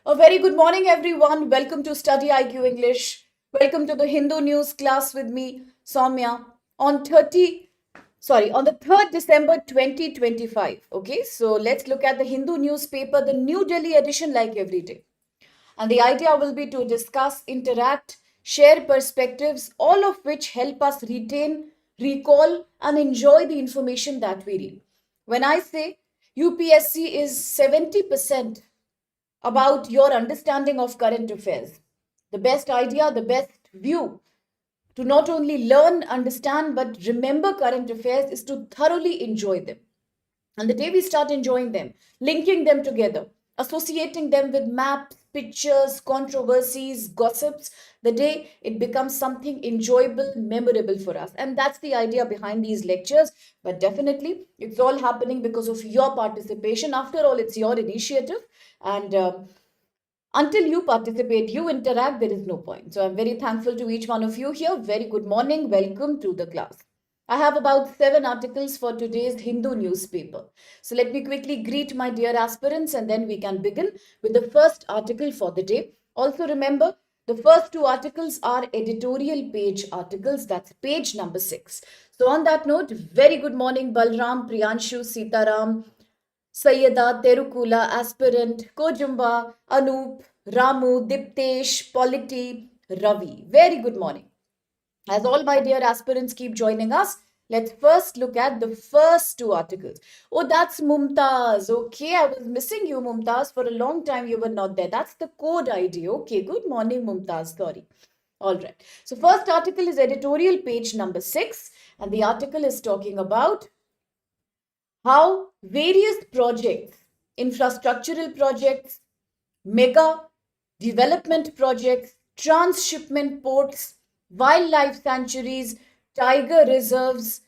A very good morning, everyone. Welcome to StudyIQ English. Welcome to the Hindu news class with me, Saumya, on the 3rd December 2025. Okay, so let's look at the Hindu newspaper, the New Delhi edition, like every day. And the idea will be to discuss, interact, share perspectives, all of which help us retain, recall, and enjoy the information that we read. When I say UPSC is 70% about your understanding of current affairs. The best idea, the best view to not only learn, understand, but remember current affairs is to thoroughly enjoy them. And the day we start enjoying them, linking them together, associating them with maps, pictures, controversies, gossips, the day it becomes something enjoyable, memorable for us. And that's the idea behind these lectures. But definitely, it's all happening because of your participation. After all, it's your initiative. And until you participate, you interact, there is no point. So I'm very thankful to each one of you here. Very good morning. Welcome to the class. I have about 7 articles for today's Hindu newspaper. So let me quickly greet my dear aspirants and then we can begin with the first article for the day. Also remember, the first 2 articles are editorial page articles. That's page number 6. So on that note, very good morning, Balram, Priyanshu, Sitaram, Sayyada, Terukula, Aspirant, Kojumba, Anup, Ramu, Diptesh, Polity, Ravi. Very good morning. As all my dear aspirants keep joining us, let's first look at the first 2 articles. Oh, that's Mumtaz. Okay, I was missing you, Mumtaz. For a long time, you were not there. That's the code ID. Okay, good morning, Mumtaz. Sorry. All right. So, first article is editorial page number 6, and the article is talking about how various projects, infrastructural projects, mega development projects, transshipment ports, wildlife sanctuaries, tiger reserves,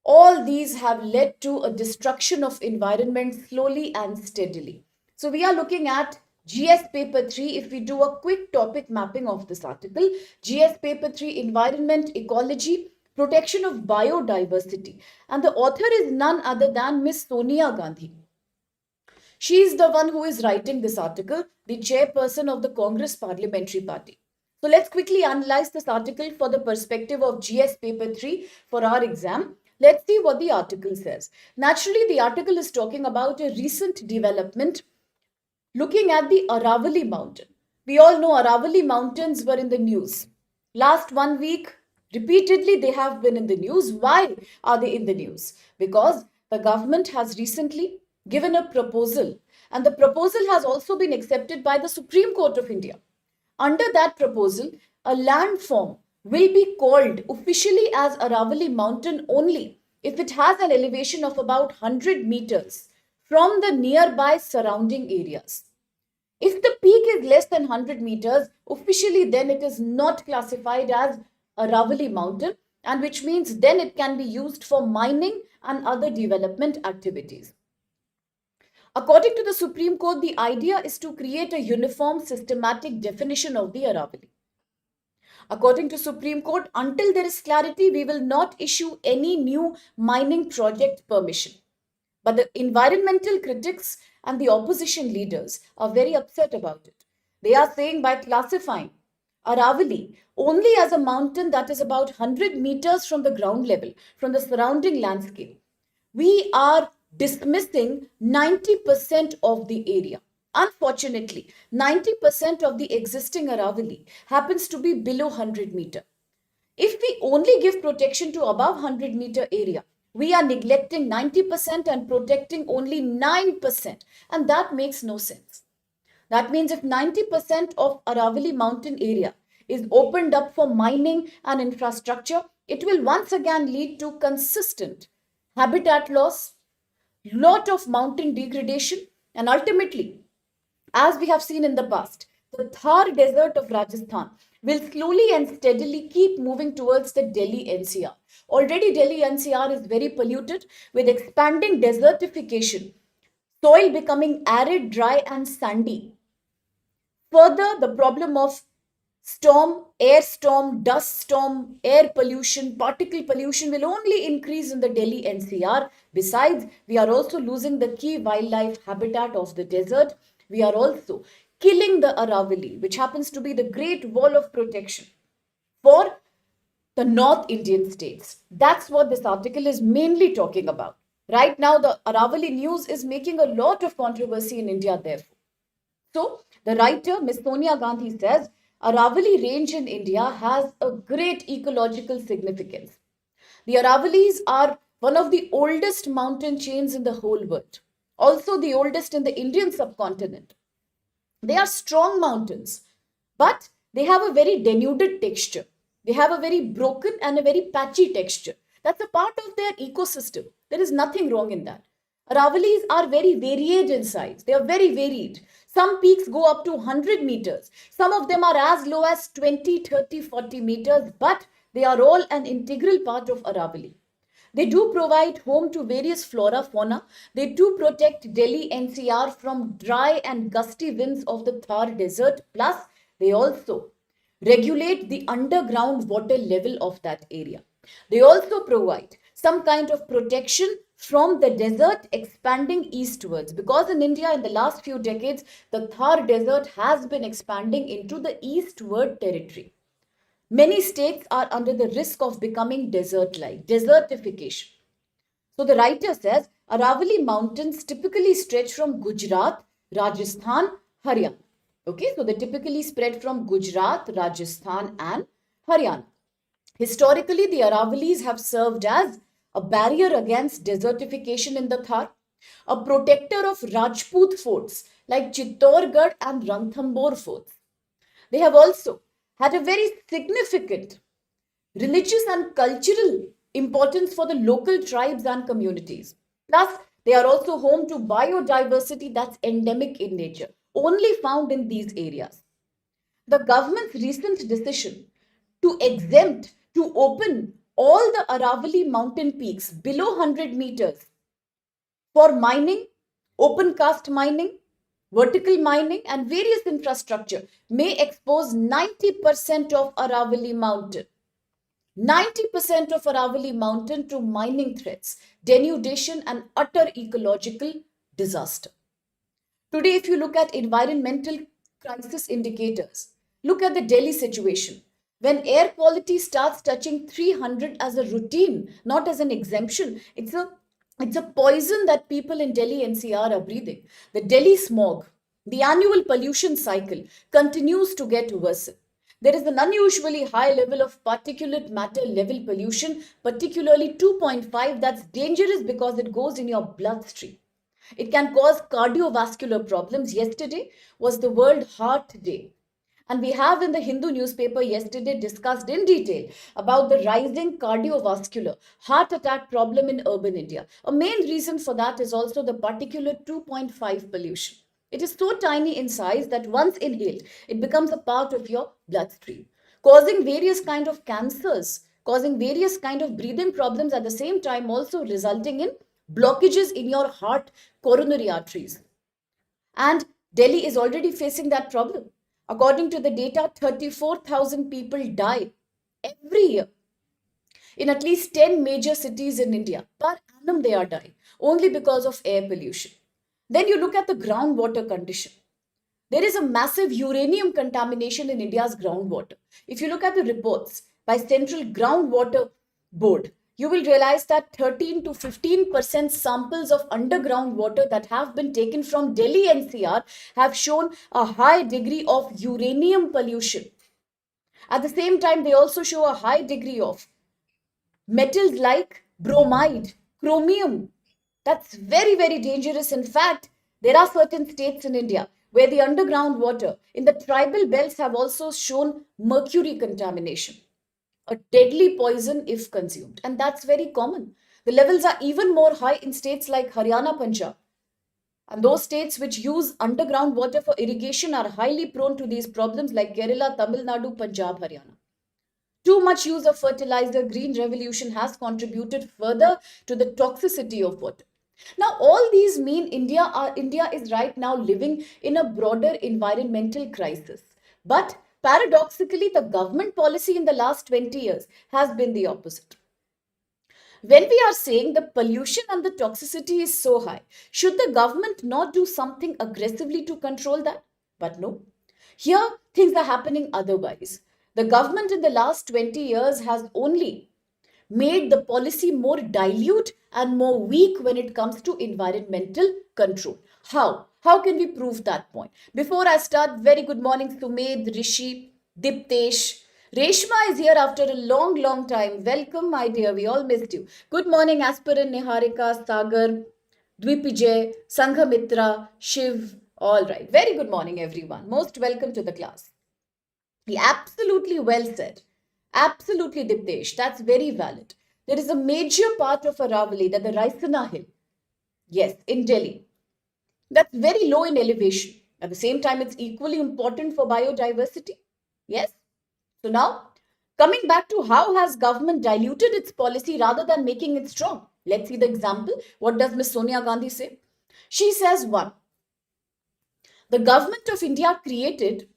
all these have led to a destruction of environment slowly and steadily. So we are looking at GS paper 3. If we do a quick topic mapping of this article, GS paper 3, environment, ecology, protection of biodiversity. And the author is none other than Miss Sonia Gandhi. She is the one who is writing this article, the chairperson of the Congress Parliamentary Party. So let's quickly analyze this article for the perspective of GS paper 3 for our exam. Let's see what the article says. Naturally, the article is talking about a recent development looking at the Aravalli mountain. We all know Aravalli mountains were in the news. Last 1 week, repeatedly they have been in the news. Why are they in the news? Because the government has recently given a proposal, and the proposal has also been accepted by the Supreme Court of India. Under that proposal, a landform will be called officially as Aravalli Mountain only if it has an elevation of about 100 meters from the nearby surrounding areas. If the peak is less than 100 meters, officially then it is not classified as Aravalli Mountain, and which means then it can be used for mining and other development activities. According to the Supreme Court, the idea is to create a uniform, systematic definition of the Aravalli. According to Supreme Court, until there is clarity, we will not issue any new mining project permission. But the environmental critics and the opposition leaders are very upset about it. They are saying by classifying Aravalli only as a mountain that is about 100 meters from the ground level, from the surrounding landscape, we are dismissing 90% of the area. Unfortunately, 90% of the existing Aravalli happens to be below 100 meter. If we only give protection to above 100 meter area, we are neglecting 90% and protecting only 9%, and that makes no sense. That means if 90% of Aravalli mountain area is opened up for mining and infrastructure, it will once again lead to consistent habitat loss, lot of mountain degradation, and ultimately, as we have seen in the past, the Thar desert of Rajasthan will slowly and steadily keep moving towards the Delhi NCR. Already Delhi NCR is very polluted with expanding desertification, soil becoming arid, dry and sandy. Further, the problem of storm, dust storm, air pollution, particle pollution will only increase in the Delhi NCR. Besides, we are also losing the key wildlife habitat of the desert. We are also killing the Aravalli, which happens to be the great wall of protection for the North Indian states. That's what this article is mainly talking about. Right now, the Aravalli news is making a lot of controversy in India, therefore. So, the writer, Ms. Sonia Gandhi, says Aravalli Range in India has a great ecological significance. The Aravallis are one of the oldest mountain chains in the whole world, also the oldest in the Indian subcontinent. They are strong mountains, but they have a very denuded texture. They have a very broken and a very patchy texture. That's a part of their ecosystem. There is nothing wrong in that. Aravallis are very varied in size. They are very varied. Some peaks go up to 100 meters. Some of them are as low as 20, 30, 40 meters, but they are all an integral part of Aravalli. They do provide home to various flora, fauna. They do protect Delhi NCR from dry and gusty winds of the Thar Desert. Plus, they also regulate the underground water level of that area. They also provide some kind of protection from the desert expanding eastwards, because in India in the last few decades, the Thar Desert has been expanding into the eastward territory. Many states are under the risk of becoming desert-like, desertification. So the writer says Aravalli Mountains typically stretch from Gujarat, Rajasthan, Haryana. Okay, so they typically spread from Gujarat, Rajasthan, and Haryana. Historically, the Aravallis have served as a barrier against desertification in the Thar, a protector of Rajput forts like Chittorgarh and Ranthambore forts. They have also had a very significant religious and cultural importance for the local tribes and communities. Plus, they are also home to biodiversity that's endemic in nature, only found in these areas. The government's recent decision to exempt, to open all the Aravalli mountain peaks below 100 meters for mining, open cast mining, vertical mining, and various infrastructure may expose 90% of Aravalli mountain. 90% of Aravalli mountain to mining threats, denudation, and utter ecological disaster. Today, if you look at environmental crisis indicators, look at the Delhi situation. When air quality starts touching 300 as a routine, not as an exemption, it's a poison that people in Delhi NCR are breathing. The Delhi smog, the annual pollution cycle continues to get worse. There is an unusually high level of particulate matter level pollution, particularly 2.5, that's dangerous because it goes in your bloodstream. It can cause cardiovascular problems. Yesterday was the World Heart Day. And we have in the Hindu newspaper yesterday discussed in detail about the rising cardiovascular heart attack problem in urban India. A main reason for that is also the particulate 2.5 pollution. It is so tiny in size that once inhaled, it becomes a part of your bloodstream, causing various kind of cancers, causing various kind of breathing problems at the same time, also resulting in blockages in your heart coronary arteries. And Delhi is already facing that problem. According to the data, 34,000 people die every year in at least 10 major cities in India. Per annum, they are dying only because of air pollution. Then you look at the groundwater condition. There is a massive uranium contamination in India's groundwater. If you look at the reports by Central Groundwater Board, you will realize that 13 to 15% samples of underground water that have been taken from Delhi NCR have shown a high degree of uranium pollution. At the same time, they also show a high degree of metals like bromide, chromium. That's very, very dangerous. In fact, there are certain states in India where the underground water in the tribal belts have also shown mercury contamination, a deadly poison if consumed. And that's very common. The levels are even more high in states like Haryana, Punjab. And those states which use underground water for irrigation are highly prone to these problems like Kerala, Tamil Nadu, Punjab, Haryana. Too much use of fertilizer, green revolution has contributed further to the toxicity of water. Now, all these mean India is right now living in a broader environmental crisis. But paradoxically, the government policy in the last 20 years has been the opposite. When we are saying the pollution and the toxicity is so high, should the government not do something aggressively to control that? But no, here things are happening otherwise. The government in the last 20 years has only made the policy more dilute and more weak when it comes to environmental control. How? How can we prove that point? Before I start, very good morning, Sumed, Rishi, Diptesh. Reshma is here after a long, long time. Welcome, my dear. We all missed you. Good morning, Aspirin, Niharika, Sagar, Dwipijay, Sanghamitra, Shiv. All right. Very good morning, everyone. Most welcome to the class. He absolutely well said. Absolutely, Diptesh. That's very valid. There is a major part of Aravalli, that the Raisina Hill, yes, in Delhi, that's very low in elevation. At the same time, it's equally important for biodiversity. Yes. So now, coming back to how has government diluted its policy rather than making it strong? Let's see the example. What does Miss Sonia Gandhi say? She says, one, the government of India created,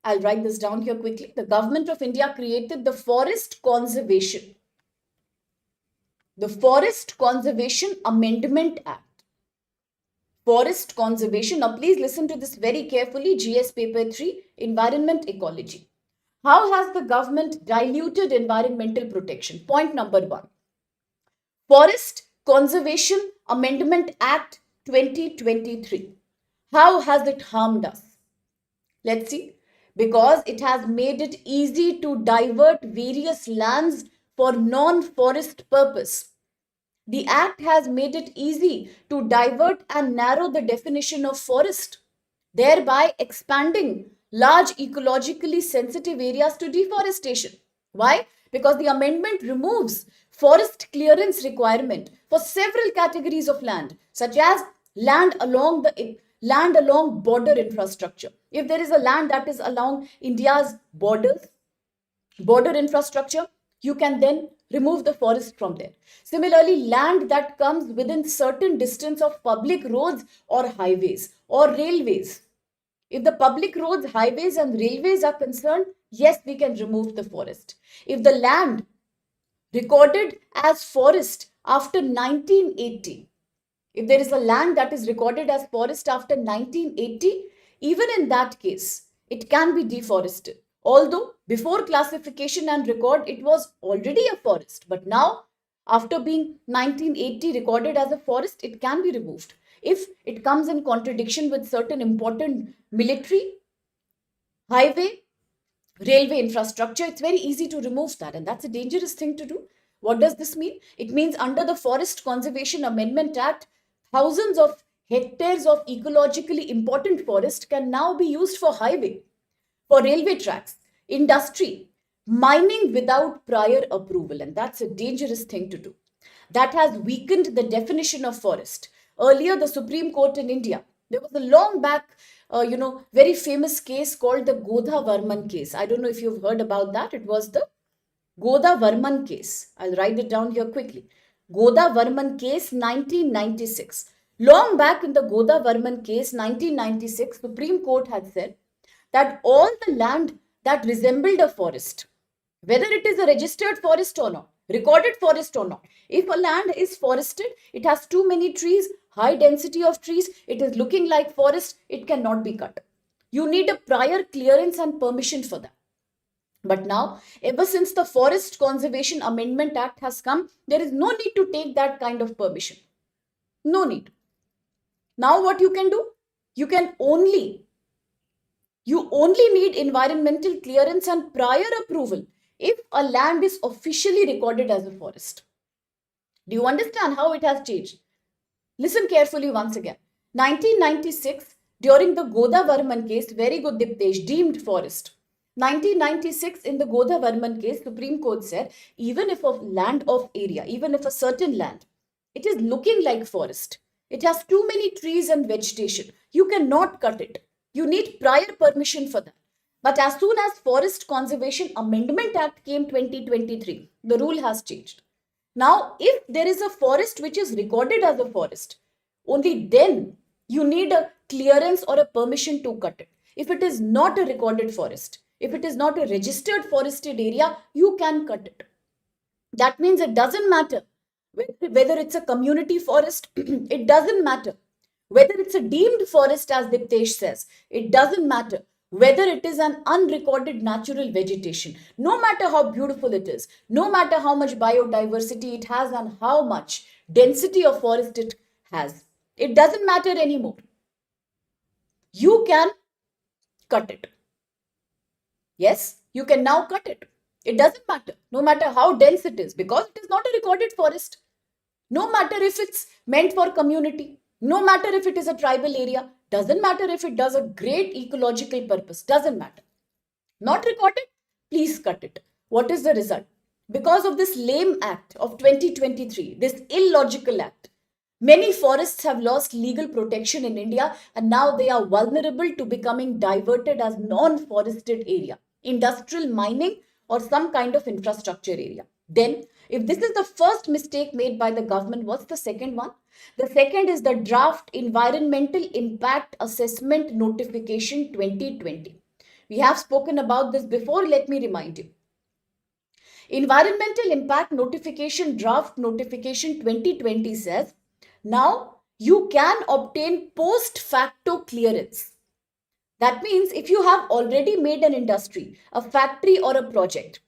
I'll write this down here quickly. The government of India created the Forest Conservation. The Forest Conservation Amendment Act. Forest Conservation. Now, please listen to this very carefully. GS Paper 3, Environment Ecology. How has the government diluted environmental protection? Point number one. Forest Conservation Amendment Act 2023. How has it harmed us? Let's see. Because it has made it easy to divert various lands for non-forest purpose. The act has made it easy to divert and narrow the definition of forest, thereby expanding large ecologically sensitive areas to deforestation. Why? Because the amendment removes forest clearance requirement for several categories of land, such as land along border infrastructure. If there is a land that is along India's border infrastructure, you can then remove the forest from there. Similarly, land that comes within certain distance of public roads or highways or railways. If the public roads, highways, and railways are concerned, yes, we can remove the forest. If the land recorded as forest after 1980, if there is a land that is recorded as forest after 1980, even in that case, it can be deforested. Although before classification and record, it was already a forest. But now, after being 1980 recorded as a forest, it can be removed. If it comes in contradiction with certain important military, highway, railway infrastructure, it's very easy to remove that. And that's a dangerous thing to do. What does this mean? It means under the Forest Conservation Amendment Act, thousands of hectares of ecologically important forest can now be used for highway, for railway tracks, industry, mining without prior approval. And that's a dangerous thing to do. That has weakened the definition of forest. Earlier, the Supreme Court in India, there was a long back, very famous case called the Godha Varman case. I don't know if you've heard about that. It was the Godha Varman case. I'll write it down here quickly. Godha Varman case 1996. Long back in the Godha Varman case 1996, Supreme Court had said that all the land that resembled a forest, whether it is a registered forest or not, recorded forest or not, if a land is forested, it has too many trees, high density of trees, it is looking like forest, it cannot be cut. You need a prior clearance and permission for that. But now, ever since the Forest Conservation Amendment Act has come, there is no need to take that kind of permission. No need. Now what you can do? You only need environmental clearance and prior approval if a land is officially recorded as a forest. Do you understand how it has changed? Listen carefully once again. 1996, during the Godha Varman case, very good Diptesh, deemed forest. 1996, in the Godha Varman case, Supreme Court said, even if a land of area, even if a certain land, it is looking like forest, it has too many trees and vegetation, you cannot cut it. You need prior permission for that. But as soon as Forest Conservation Amendment Act came 2023, the rule has changed. Now, if there is a forest which is recorded as a forest, only then you need a clearance or a permission to cut it. If it is not a recorded forest, if it is not a registered forested area, you can cut it. That means it doesn't matter whether it's a community forest, it doesn't matter Whether it's a deemed forest, as Diptesh says, it doesn't matter. Whether it is an unrecorded natural vegetation, no matter how beautiful it is, no matter how much biodiversity it has and how much density of forest it has, it doesn't matter anymore. You can cut it. Yes, you can now cut it. It doesn't matter, no matter how dense it is, because it is not a recorded forest. No matter if it's meant for community, no matter if it is a tribal area, doesn't matter if it does a great ecological purpose, doesn't matter. Not recorded, please cut it. What is the result? Because of this lame act of 2023, this illogical act, many forests have lost legal protection in India and now they are vulnerable to becoming diverted as non-forested area, industrial mining or some kind of infrastructure area. Then, if this is the first mistake made by the government, what's the second one? The second is the draft Environmental Impact Assessment Notification 2020. We have spoken about this before, let me remind you. Environmental Impact Notification Draft Notification 2020 says, now you can obtain post facto clearance. That means if you have already made an industry, a factory or a project,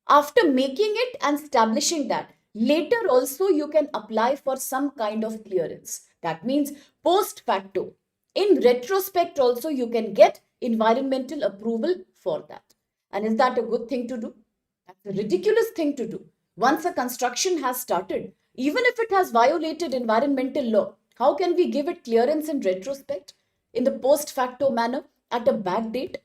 after making it and establishing that, later also you can apply for some kind of clearance. That means post facto. In retrospect also you can get environmental approval for that. And is that a good thing to do? That's a ridiculous thing to do. Once a construction has started, even if it has violated environmental law, how can we give it clearance in retrospect, in the post facto manner, at a bad date?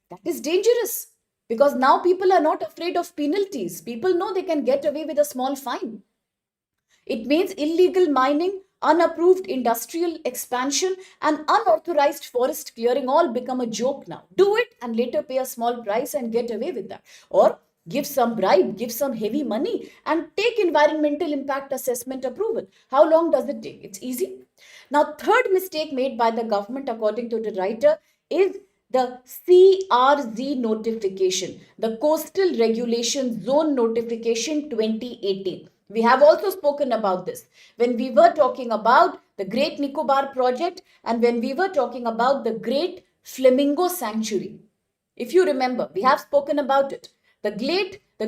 That is dangerous. Because now people are not afraid of penalties. People know they can get away with a small fine. It means illegal mining, unapproved industrial expansion, and unauthorized forest clearing all become a joke now. Do it and later pay a small price and get away with that. Or give some bribe, give some heavy money, and take environmental impact assessment approval. How long does it take? It's easy. Now, third mistake made by the government, according to the writer, is the CRZ notification, the Coastal Regulation Zone Notification 2018. We have also spoken about this when we were talking about the Great Nicobar project and when we were talking about the Great Flamingo Sanctuary. If you remember, we have spoken about it. The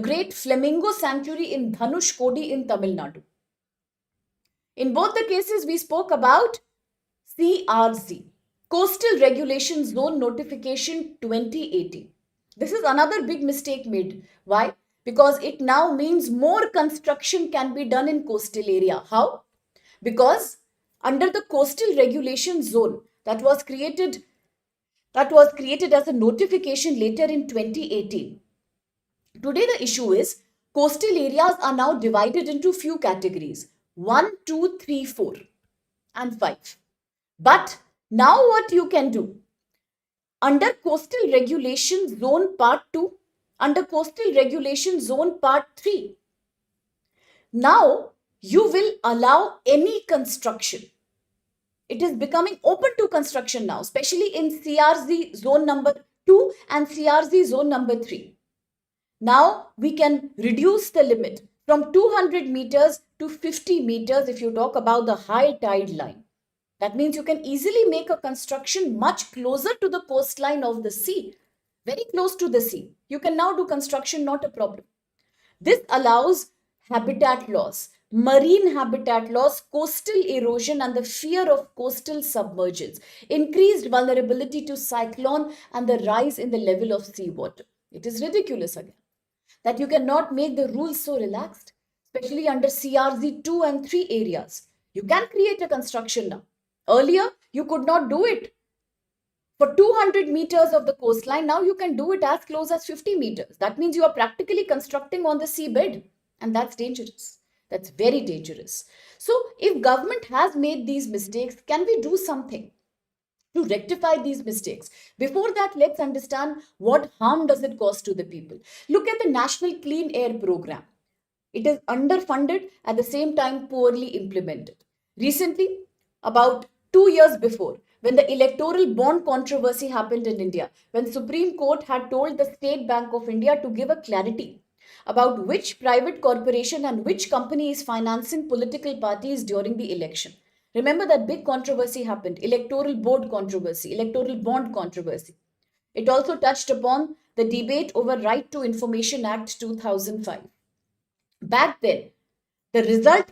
Great Flamingo Sanctuary in Dhanushkodi in Tamil Nadu. In both the cases, we spoke about CRZ, Coastal Regulation Zone Notification 2018. This is another big mistake made. Why? Because it now means more construction can be done in coastal area. How? Because under the Coastal Regulation Zone that was created as a notification later in 2018. Today the issue is coastal areas are now divided into few categories: 1, 2, 3, 4 and 5. But now what you can do? Under Coastal Regulation Zone Part 2, under Coastal Regulation Zone Part 3, now you will allow any construction. It is becoming open to construction now, especially in CRZ Zone number 2 and CRZ Zone number 3. Now we can reduce the limit from 200 meters to 50 meters if you talk about the high tide line. That means you can easily make a construction much closer to the coastline of the sea, very close to the sea. You can now do construction, not a problem. This allows habitat loss, marine habitat loss, coastal erosion and the fear of coastal submergence, increased vulnerability to cyclone and the rise in the level of seawater. It is ridiculous again that you cannot make the rules so relaxed, especially under CRZ 2 and 3 areas. You can create a construction now. Earlier, you could not do it. For 200 meters of the coastline, now you can do it as close as 50 meters. That means you are practically constructing on the seabed. And that's dangerous. That's very dangerous. So, if government has made these mistakes, can we do something to rectify these mistakes? Before that, let's understand what harm does it cause to the people. Look at the National Clean Air Program. It is underfunded, at the same time poorly implemented. Recently, about 2 years before, when the electoral bond controversy happened in India, when Supreme Court had told the State Bank of India to give a clarity about which private corporation and which company is financing political parties during the election. Remember that big controversy happened, electoral board controversy, electoral bond controversy. It also touched upon the debate over Right to Information Act 2005. Back then, the result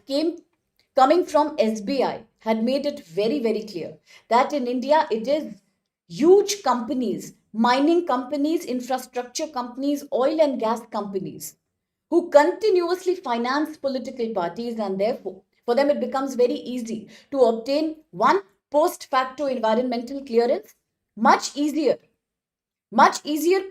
coming from SBI had made it very, very clear that in India it is huge companies, mining companies, infrastructure companies, oil and gas companies who continuously finance political parties, and therefore for them it becomes very easy to obtain one post facto environmental clearance, much easier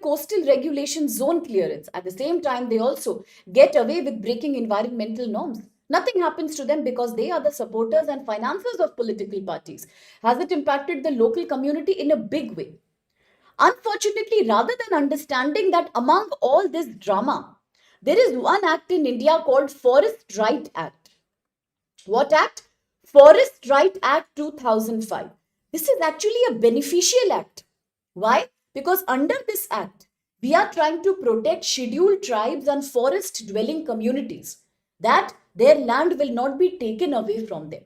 coastal regulation zone clearance. At the same time, they also get away with breaking environmental norms. Nothing happens to them because they are the supporters and financiers of political parties. Has it impacted the local community in a big way? Unfortunately, rather than understanding that among all this drama, there is one act in India called Forest Right Act. What act? Forest Right Act 2005. This is actually a beneficial act. Why? Because under this act, we are trying to protect scheduled tribes and forest dwelling communities, that their land will not be taken away from them.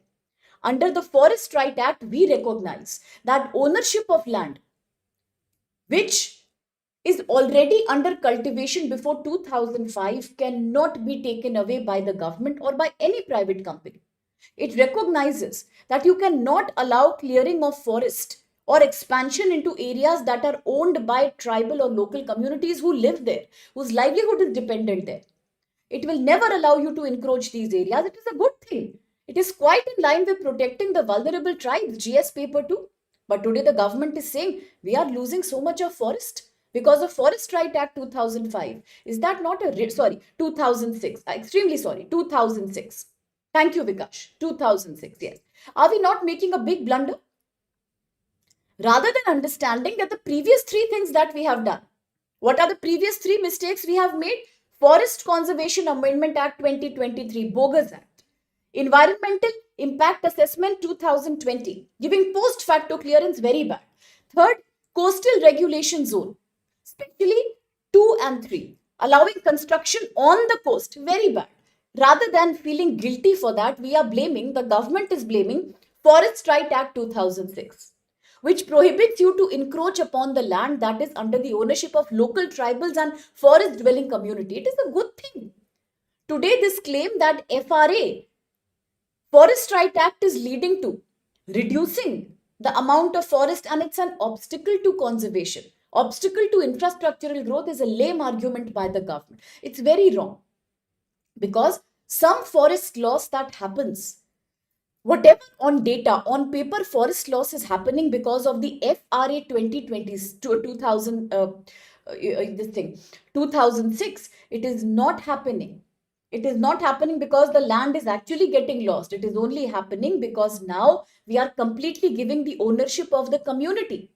Under the Forest Right Act, we recognize that ownership of land, which is already under cultivation before 2005, cannot be taken away by the government or by any private company. It recognizes that you cannot allow clearing of forest or expansion into areas that are owned by tribal or local communities who live there, whose livelihood is dependent there. It will never allow you to encroach these areas. It is a good thing. It is quite in line with protecting the vulnerable tribes, GS paper 2. But today the government is saying we are losing so much of forest because of Forest Right Act 2005. Is that not a, sorry, 2006. Extremely sorry, 2006. Thank you, Vikash. 2006, yes. Are we not making a big blunder? Rather than understanding that the previous three things that we have done, what are the previous three mistakes we have made? Forest Conservation Amendment Act 2023, bogus act. Environmental Impact Assessment 2020, giving post facto clearance, very bad. Third, Coastal Regulation Zone, especially 2 and 3, allowing construction on the coast, very bad. Rather than feeling guilty for that, we are blaming, the government is blaming Forest Right Act 2006, which prohibits you to encroach upon the land that is under the ownership of local tribals and forest dwelling community. It is a good thing. Today, this claim that FRA, Forest Right Act, is leading to reducing the amount of forest and it's an obstacle to conservation, obstacle to infrastructural growth, is a lame argument by the government. It's very wrong, because some forest loss that happens, whatever on data, on paper, forest loss is happening because of the FRA 2020 to 2000, this thing, 2006. It is not happening. It is not happening because the land is actually getting lost. It is only happening because now we are completely giving the ownership of the community.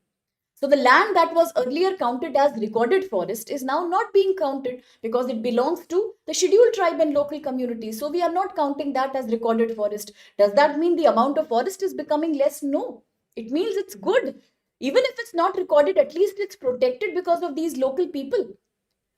So the land that was earlier counted as recorded forest is now not being counted because it belongs to the scheduled tribe and local communities. So we are not counting that as recorded forest. Does that mean the amount of forest is becoming less? No. It means it's good. Even if it's not recorded, at least it's protected because of these local people.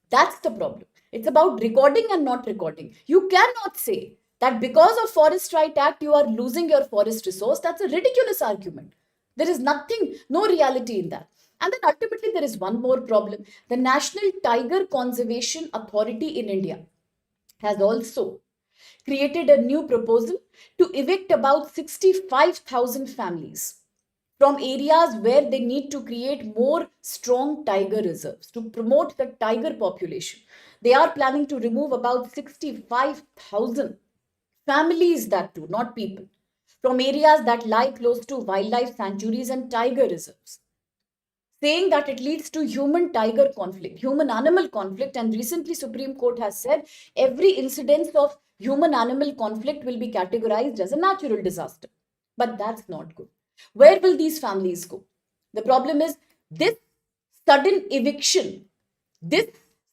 That's the problem. It's about recording and not recording. You cannot say that because of Forest Right Act, you are losing your forest resource. That's a ridiculous argument. There is nothing, no reality in that. And then ultimately, there is one more problem. The National Tiger Conservation Authority in India has also created a new proposal to evict about 65,000 families from areas where they need to create more strong tiger reserves to promote the tiger population. They are planning to remove about 65,000 families, that too, not people, from areas that lie close to wildlife sanctuaries and tiger reserves, saying that it leads to human tiger conflict, human animal conflict. And recently, Supreme Court has said every incidence of human animal conflict will be categorized as a natural disaster. But that's not good. Where will these families go? The problem is this sudden eviction, this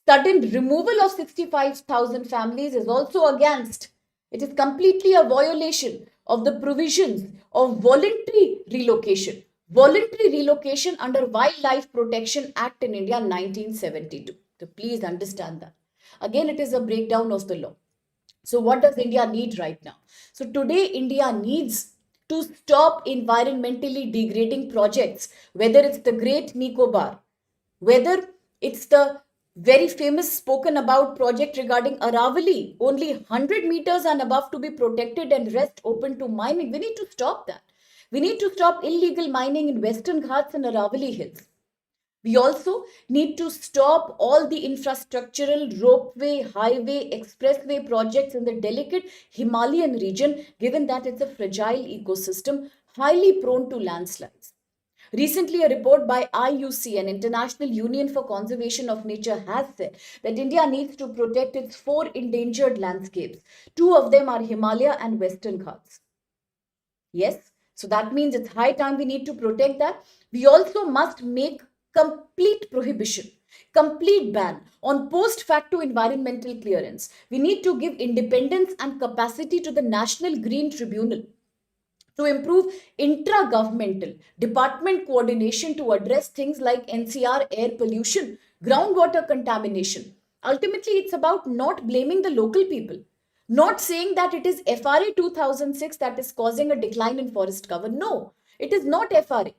sudden removal of 65,000 families is also against, it is completely a violation of the provisions of voluntary relocation. Voluntary relocation under Wildlife Protection Act in India 1972. So please understand that. Again, it is a breakdown of the law. So what does India need right now? So today, India needs to stop environmentally degrading projects, whether it's the Great Nicobar, whether it's the very famous spoken about project regarding Aravalli, only 100 meters and above to be protected and rest open to mining. We need to stop that. We need to stop illegal mining in Western Ghats and Aravalli Hills. We also need to stop all the infrastructural ropeway, highway, expressway projects in the delicate Himalayan region, given that it's a fragile ecosystem, highly prone to landslides. Recently, a report by IUC, an International Union for Conservation of Nature, has said that India needs to protect its 4 endangered landscapes. 2 of them are Himalaya and Western Ghats. Yes, so that means it's high time we need to protect that. We also must make complete prohibition, complete ban on post facto environmental clearance. We need to give independence and capacity to the National Green Tribunal to improve intra-governmental department coordination to address things like NCR air pollution, groundwater contamination. Ultimately, it's about not blaming the local people, not saying that it is FRA 2006 that is causing a decline in forest cover. No, it is not FRA.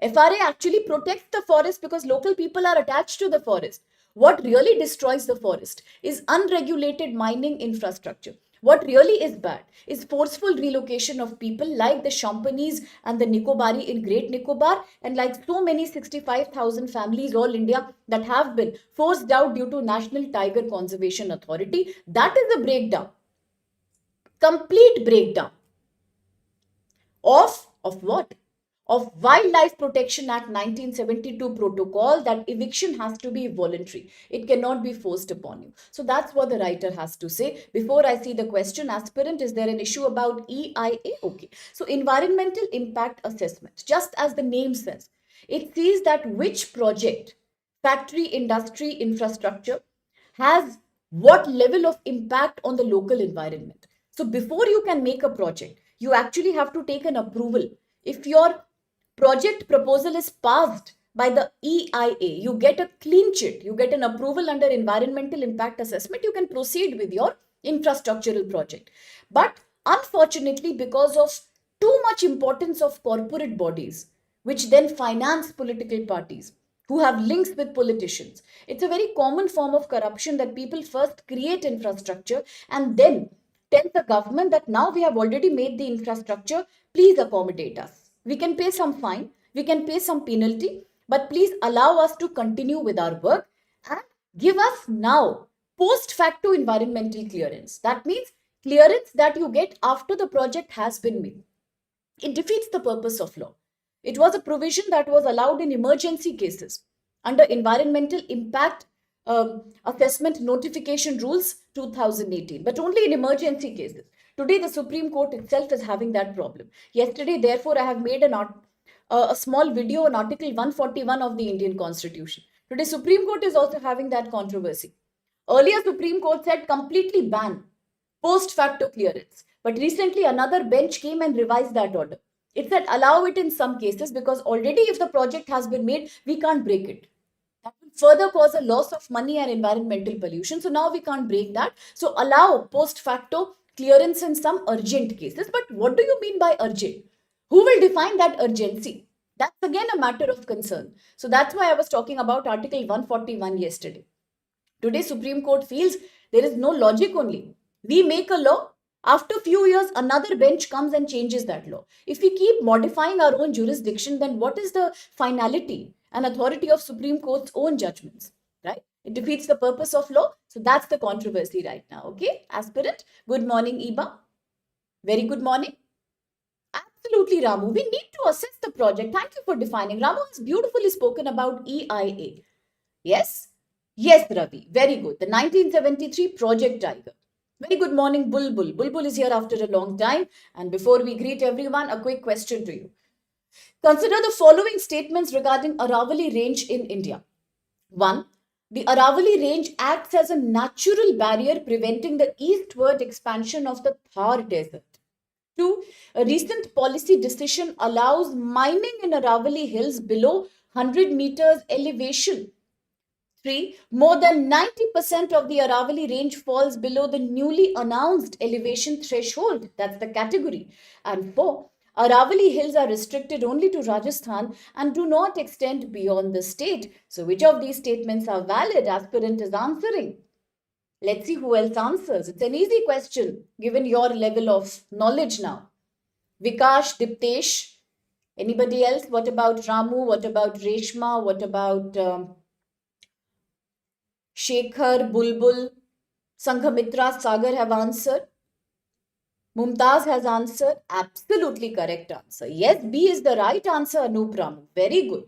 FRA actually protects the forest because local people are attached to the forest. What really destroys the forest is unregulated mining infrastructure. What really is bad is forceful relocation of people like the Champagnese and the Nicobari in Great Nicobar, and like so many 65,000 families all India that have been forced out due to National Tiger Conservation Authority. That is a breakdown, complete breakdown of what? Of Wildlife Protection Act 1972 protocol, that eviction has to be voluntary. It cannot be forced upon you. So that's what the writer has to say. Before I see the question, aspirant, is there an issue about EIA? Okay. So environmental impact assessment, just as the name says, it sees that which project, factory, industry, infrastructure has what level of impact on the local environment. So before you can make a project, you actually have to take an approval. If your project proposal is passed by the EIA, you get a clean chit, you get an approval under environmental impact assessment, you can proceed with your infrastructural project. But unfortunately, because of too much importance of corporate bodies, which then finance political parties, who have links with politicians, it's a very common form of corruption that people first create infrastructure and then tell the government that now we have already made the infrastructure, please accommodate us. We can pay some fine, we can pay some penalty, but please allow us to continue with our work and give us now post facto environmental clearance. That means clearance that you get after the project has been made. It defeats the purpose of law. It was a provision that was allowed in emergency cases under Environmental Impact Assessment Notification Rules 2018, but only in emergency cases. Today, the Supreme Court itself is having that problem. Yesterday, therefore, I have made a small video on Article 141 of the Indian Constitution. Today, Supreme Court is also having that controversy. Earlier, Supreme Court said completely ban post facto clearance. But recently, another bench came and revised that order. It said allow it in some cases because already if the project has been made, we can't break it. That will further cause a loss of money and environmental pollution. So now we can't break that. So allow post facto clearance in some urgent cases. But what do you mean by urgent? Who will define that urgency? That's again a matter of concern. So that's why I was talking about Article 141 yesterday. Today, Supreme Court feels there is no logic only. We make a law, after a few years, another bench comes and changes that law. If we keep modifying our own jurisdiction, then what is the finality and authority of Supreme Court's own judgments, right? It defeats the purpose of law. So that's the controversy right now, okay? Aspirant, good morning, Iba. Very good morning. Absolutely, Ramu. We need to assess the project. Thank you for defining. Ramu has beautifully spoken about EIA. Yes? Yes, Ravi. Very good. The 1973 Project Tiger. Very good morning, Bulbul. Bulbul is here after a long time. And before we greet everyone, a quick question to you. Consider the following statements regarding Aravalli Range in India. 1. The Aravalli Range acts as a natural barrier preventing the eastward expansion of the Thar Desert. 2. A recent policy decision allows mining in Aravalli Hills below 100 meters elevation. 3. More than 90% of the Aravalli Range falls below the newly announced elevation threshold. That's the category. And 4. Aravalli Hills are restricted only to Rajasthan and do not extend beyond the state. So, which of these statements are valid? Aspirant is answering. Let's see who else answers. It's an easy question given your level of knowledge now. Vikash, Diptesh, anybody else? What about Ramu? What about Reshma? What about Shekhar, Bulbul, Sanghamitra, Sagar have answered. Mumtaz has answered. Absolutely correct answer. Yes, B is the right answer, Anup Ramu. Very good.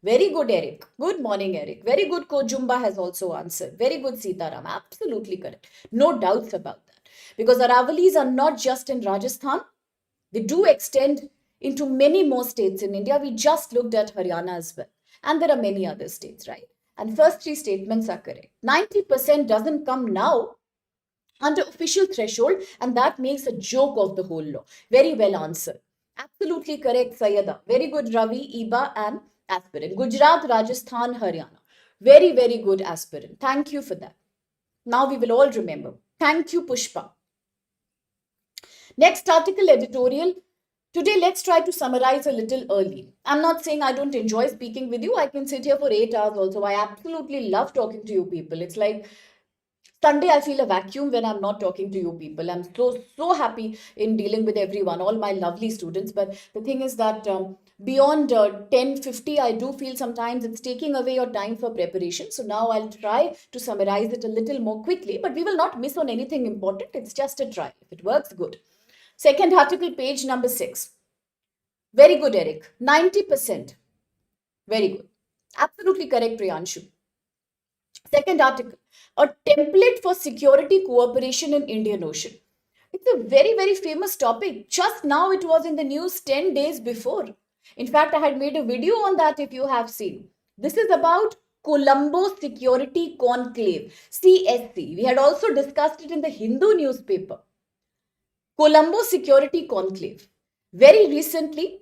Very good, Eric. Good morning, Eric. Very good, Kojumba has also answered. Very good, Sitaram. Absolutely correct. No doubts about that. Because Aravalis are not just in Rajasthan, they do extend into many more states in India. We just looked at Haryana as well. And there are many other states, right? And first three statements are correct. 90% doesn't come now under official threshold, and that makes a joke of the whole law. Very well answered. Absolutely correct, Sayada. Very good, Ravi, Iba, and aspirant. Gujarat, Rajasthan, Haryana. Very, very good aspirant. Thank you for that. Now we will all remember. Thank you, Pushpa. Next article, editorial. Today, let's try to summarize a little early. I'm not saying I don't enjoy speaking with you. I can sit here for 8 hours also. I absolutely love talking to you people. It's like Sunday, I feel a vacuum when I'm not talking to you people. I'm so happy in dealing with everyone, all my lovely students. But the thing is that beyond 10:50, I do feel sometimes it's taking away your time for preparation. So now I'll try to summarize it a little more quickly, but we will not miss on anything important. It's just a try. If it works, good. Second article, page number 6. Very good, Eric. 90%. Very good. Absolutely correct, Priyanshu. Second article, a template for security cooperation in Indian Ocean. It's a very, very famous topic. Just now it was in the news 10 days before. In fact, I had made a video on that if you have seen. This is about Colombo Security Conclave, CSE. We had also discussed it in the Hindu newspaper. Colombo Security Conclave. Very recently,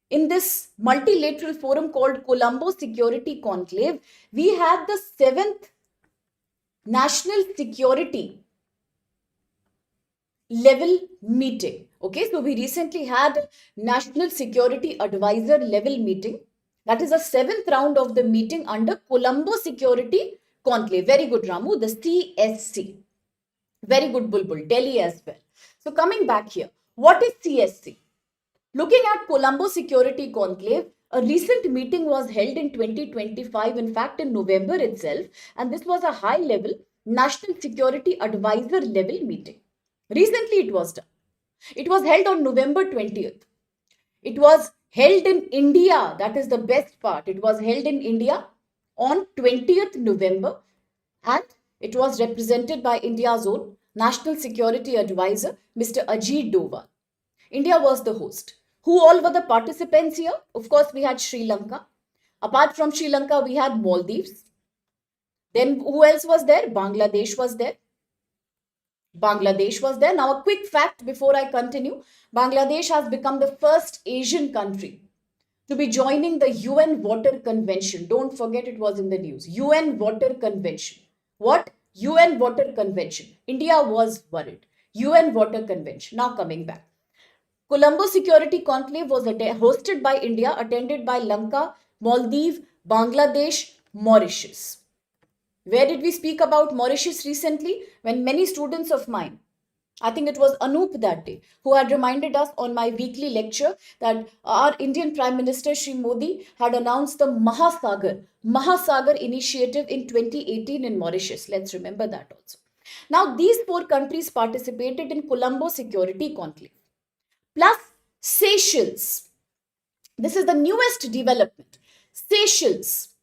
in this multilateral forum called Colombo Security Conclave, we had the 7th National Security level meeting. Okay, so we recently had National Security Advisor level meeting. That is the 7th round of the meeting under Colombo Security Conclave. Very good, Ramu, the CSC. Very good, Bulbul, Delhi as well. So coming back here, what is CSC? Looking at Colombo Security Conclave, a recent meeting was held in 2025, in fact in November itself, and this was a high-level National Security Advisor level meeting. Recently it was done. It was held on November 20th. It was held in India. That is the best part. It was held in India on 20th November, and it was represented by India's own National Security Advisor, Mr. Ajit Doval. India was the host. Who all were the participants here? Of course, we had Sri Lanka. Apart from Sri Lanka, we had Maldives. Then who else was there? Bangladesh was there. Bangladesh was there. Now, a quick fact before I continue. Bangladesh has become the first Asian country to be joining the UN Water Convention. Don't forget it was in the news. UN Water Convention. What? UN Water Convention. India was worried. UN Water Convention. Now coming back. Colombo Security Conclave was hosted by India, attended by Lanka, Maldives, Bangladesh, Mauritius. Where did we speak about Mauritius recently? When many students of mine, I think it was Anup that day, who had reminded us on my weekly lecture that our Indian Prime Minister Shri Modi had announced the Mahasagar initiative in 2018 in Mauritius. Let's remember that also. Now, these 4 countries participated in Colombo Security Conclave. Plus Seychelles. This is the newest development. Seychelles.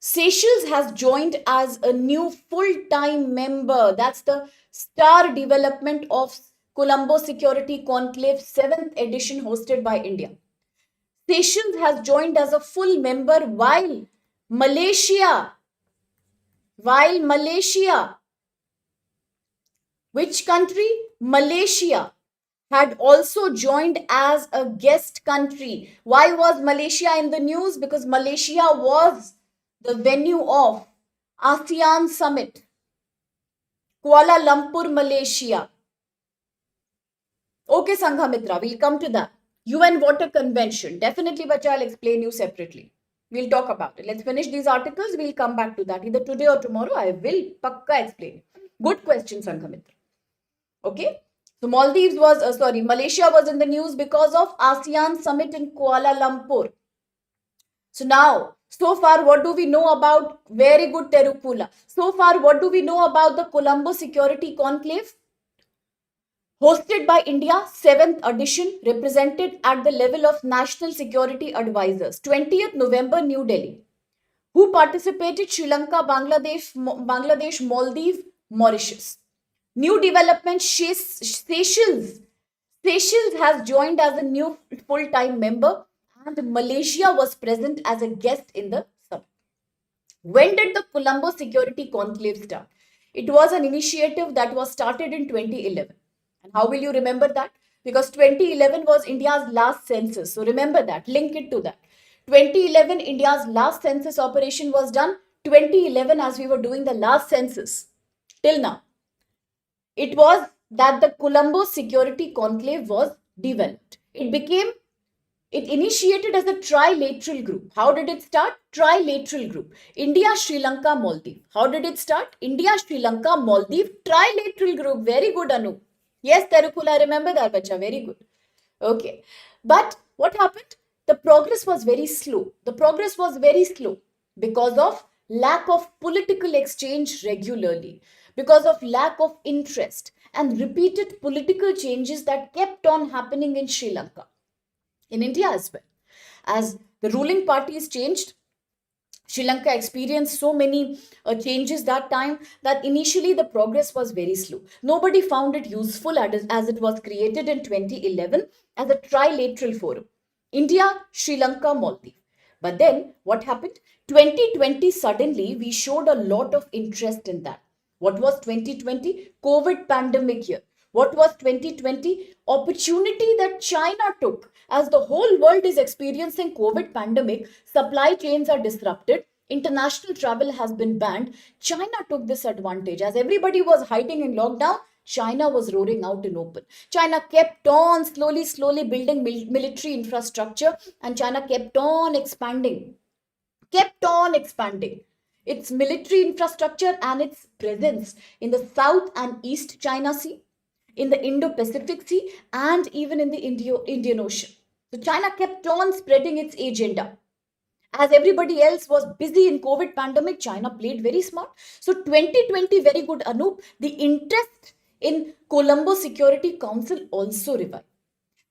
Seychelles has joined as a new full-time member. That's the star development of Colombo Security Conclave 7th edition hosted by India. Seychelles has joined as a full member while Malaysia, which country? Malaysia had also joined as a guest country. Why was Malaysia in the news? Because Malaysia was the venue of ASEAN Summit, Kuala Lumpur, Malaysia. Okay, Sanghamitra, we'll come to that. UN Water Convention. Definitely, but I'll explain you separately. We'll talk about it. Let's finish these articles. We'll come back to that. Either today or tomorrow, I will pakka explain. Good question, Sanghamitra. Okay. So Malaysia was in the news because of ASEAN summit in Kuala Lumpur. So now, so far, what do we know about very good Terukula? So far, what do we know about the Colombo Security Conclave? Hosted by India, 7th edition, represented at the level of National Security Advisors, 20th November, New Delhi. Who participated? Sri Lanka, Bangladesh, Maldives, Mauritius. New development, Seychelles. Seychelles has joined as a new full-time member, and Malaysia was present as a guest in the summit. When did the Colombo Security Conclave start? It was an initiative that was started in 2011. And how will you remember that? Because 2011 was India's last census. So remember that, link it to that. 2011, India's last census operation was done. 2011, as we were doing the last census till now, it was that the Colombo Security Conclave was developed. It initiated as a trilateral group. How did it start? Trilateral group. India, Sri Lanka, Maldives. How did it start? India, Sri Lanka, Maldives, trilateral group. Very good, Anu. Yes, Terukula, I remember that, bacha. Very good. Okay. But what happened? The progress was very slow. The progress was very slow because of lack of political exchange regularly, because of lack of interest and repeated political changes that kept on happening in Sri Lanka, in India as well. As the ruling parties changed, Sri Lanka experienced so many changes that time that initially the progress was very slow. Nobody found it useful as it was created in 2011 as a trilateral forum. India, Sri Lanka, Maldives. But then what happened? 2020 suddenly we showed a lot of interest in that. What was 2020? COVID pandemic year. What was 2020? Opportunity that China took. As the whole world is experiencing COVID pandemic, supply chains are disrupted, international travel has been banned. China took this advantage. As everybody was hiding in lockdown, China was roaring out in open. China kept on slowly building military infrastructure, and China kept on expanding its military infrastructure and its presence in the South and East China Sea, in the Indo-Pacific Sea, and even in the Indian Ocean. So China kept on spreading its agenda. As everybody else was busy in COVID pandemic, China played very smart. So 2020, very good, Anup. The interest in Colombo Security Council also revived.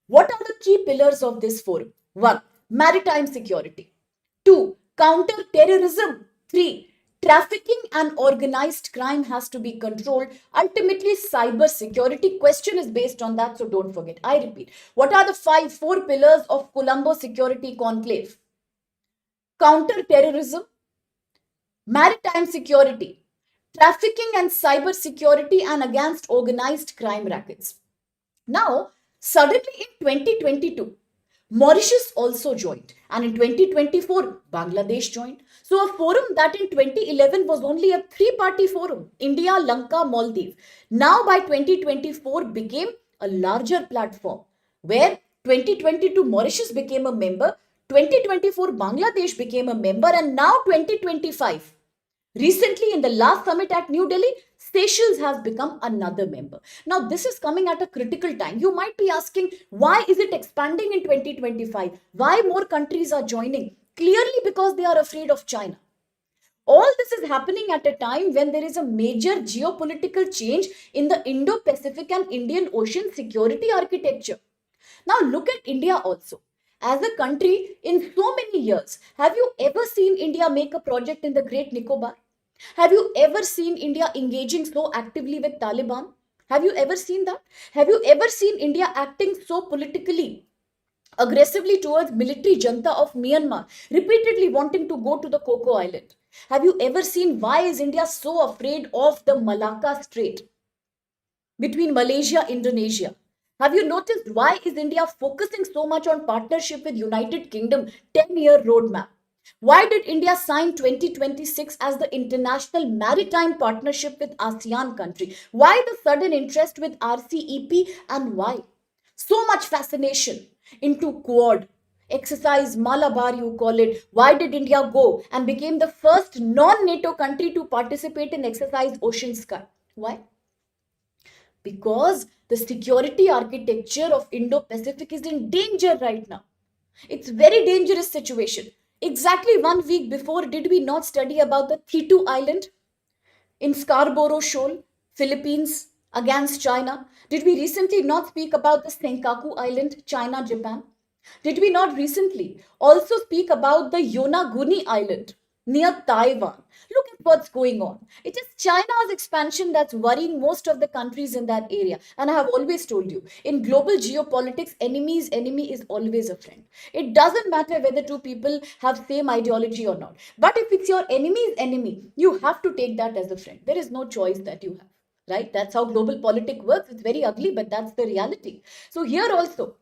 What are the key pillars of this forum? 1. Maritime security. 2. Counter terrorism. 3. Trafficking and organized crime has to be controlled. Ultimately, cyber security question is based on that, so don't forget. I repeat. What are the four pillars of Colombo Security Conclave? Counter terrorism, maritime security, trafficking and cyber security, and against organized crime rackets. Now, suddenly in 2022, Mauritius also joined, and in 2024, Bangladesh joined. So, a forum that in 2011 was only a three-party forum, India, Lanka, Maldives, now by 2024 became a larger platform where 2022 Mauritius became a member, 2024 Bangladesh became a member, and now 2025. Recently, in the last summit at New Delhi, Seychelles has become another member. Now, this is coming at a critical time. You might be asking, why is it expanding in 2025? Why more countries are joining? Clearly, because they are afraid of China. All this is happening at a time when there is a major geopolitical change in the Indo-Pacific and Indian Ocean security architecture. Now, look at India also. As a country, in so many years, have you ever seen India make a project in the Great Nicobar? Have you ever seen India engaging so actively with Taliban? Have you ever seen that? Have you ever seen India acting so politically aggressively towards military junta of Myanmar, repeatedly wanting to go to the Coco Island? Have you ever seen why is India so afraid of the Malacca Strait between Malaysia and Indonesia? Have you noticed why is India focusing so much on partnership with United Kingdom 10-year roadmap? Why did India sign 2026 as the International Maritime Partnership with ASEAN country? Why the sudden interest with RCEP and why? So much fascination into Quad, exercise Malabar, you call it. Why did India go and became the first non-NATO country to participate in exercise Ocean Sky? Why? Because the security architecture of Indo-Pacific is in danger right now. It's very dangerous situation. Exactly 1 week before, did we not study about the Thitu Island in Scarborough Shoal, Philippines against China? Did we recently not speak about the Senkaku Island, China, Japan? Did we not recently also speak about the Yonaguni Island near Taiwan? Look at what's going on. It is China's expansion that's worrying most of the countries in that area. And I have always told you, in global geopolitics, enemy's enemy is always a friend. It doesn't matter whether two people have same ideology or not. But if it's your enemy's enemy, you have to take that as a friend. There is no choice that you have. Right? That's how global politics works. It's very ugly, but that's the reality. So here also,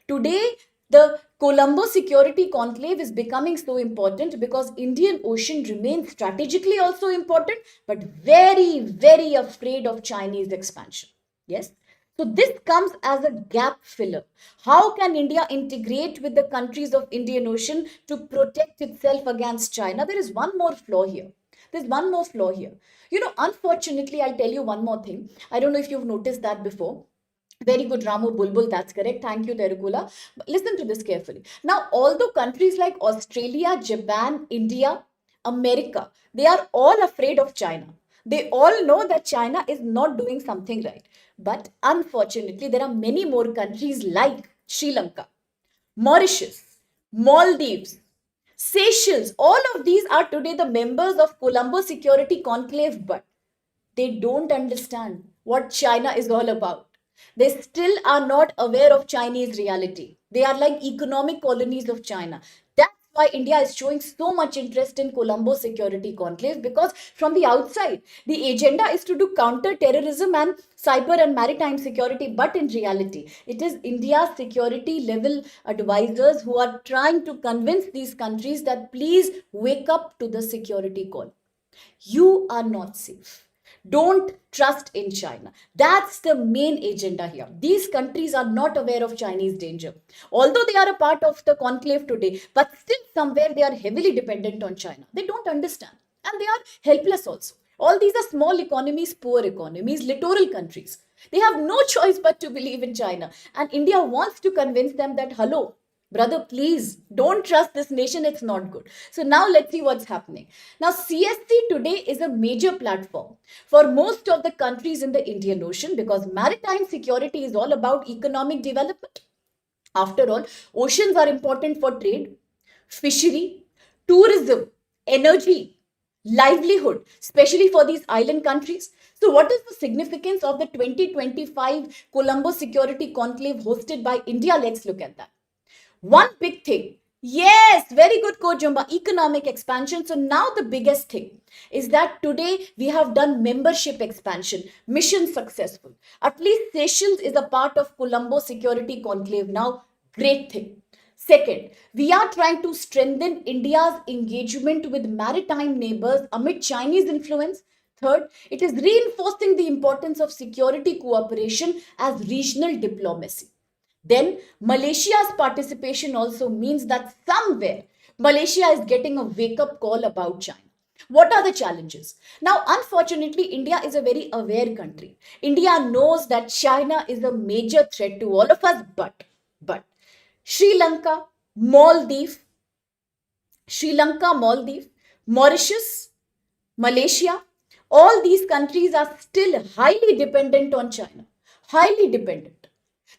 today, the Colombo Security Conclave is becoming so important because Indian Ocean remains strategically also important, but very, very afraid of Chinese expansion. Yes. So this comes as a gap filler. How can India integrate with the countries of Indian Ocean to protect itself against China? There is one more flaw here. There's one more flaw here. Unfortunately, I'll tell you one more thing. I don't know if you've noticed that before. Very good, Ramu Bulbul. That's correct. Thank you, Terukula. But listen to this carefully. Now, although countries like Australia, Japan, India, America, they are all afraid of China. They all know that China is not doing something right. But unfortunately, there are many more countries like Sri Lanka, Mauritius, Maldives, Seychelles. All of these are today the members of Colombo Security Conclave, but they don't understand what China is all about. They still are not aware of Chinese reality. They are like economic colonies of China. That's why India is showing so much interest in Colombo Security Conclave, because from the outside, the agenda is to do counter terrorism and cyber and maritime security. But in reality, it is India's security level advisors who are trying to convince these countries that please wake up to the security call. You are not safe. Don't trust in China. That's the main agenda here. These countries are not aware of Chinese danger. Although they are a part of the conclave today, but still somewhere they are heavily dependent on China. They don't understand. And they are helpless also. All these are small economies, poor economies, littoral countries. They have no choice but to believe in China. And India wants to convince them that, hello, brother, please don't trust this nation. It's not good. So now let's see what's happening. Now, CSE today is a major platform for most of the countries in the Indian Ocean because maritime security is all about economic development. After all, oceans are important for trade, fishery, tourism, energy, livelihood, especially for these island countries. So, what is the significance of the 2025 Colombo Security Conclave hosted by India? Let's look at that. One big thing. Yes, very good, Coach Jumba. Economic expansion. So now the biggest thing is that today we have done membership expansion, mission successful. At least Seychelles is a part of Colombo Security Conclave now. Great thing. Second, we are trying to strengthen India's engagement with maritime neighbors amid Chinese influence. Third, it is reinforcing the importance of security cooperation as regional diplomacy. Then Malaysia's participation also means that somewhere Malaysia is getting a wake up call about China. What are the challenges? Now, unfortunately, India is a very aware country. India knows that China is a major threat to all of us, but Sri Lanka, Maldives, Maldives, Mauritius, Malaysia, all these countries are still highly dependent on China. Highly dependent.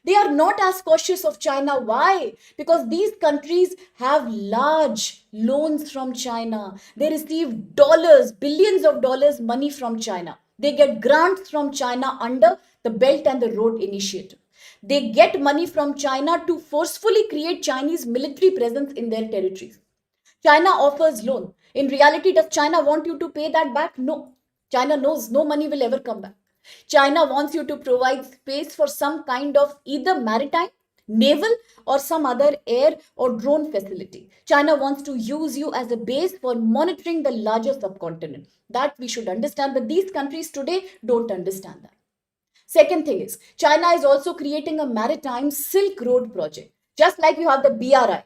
They are not as cautious of China. Why? Because these countries have large loans from China. They receive dollars, billions of dollars money from China. They get grants from China under the Belt and the Road Initiative. They get money from China to forcefully create Chinese military presence in their territories. China offers loan. In reality, does China want you to pay that back? No. China knows no money will ever come back. China wants you to provide space for some kind of either maritime, naval, or some other air or drone facility. China wants to use you as a base for monitoring the larger subcontinent. That we should understand, but these countries today don't understand that. Second thing is, China is also creating a maritime Silk Road project. Just like you have the BRI,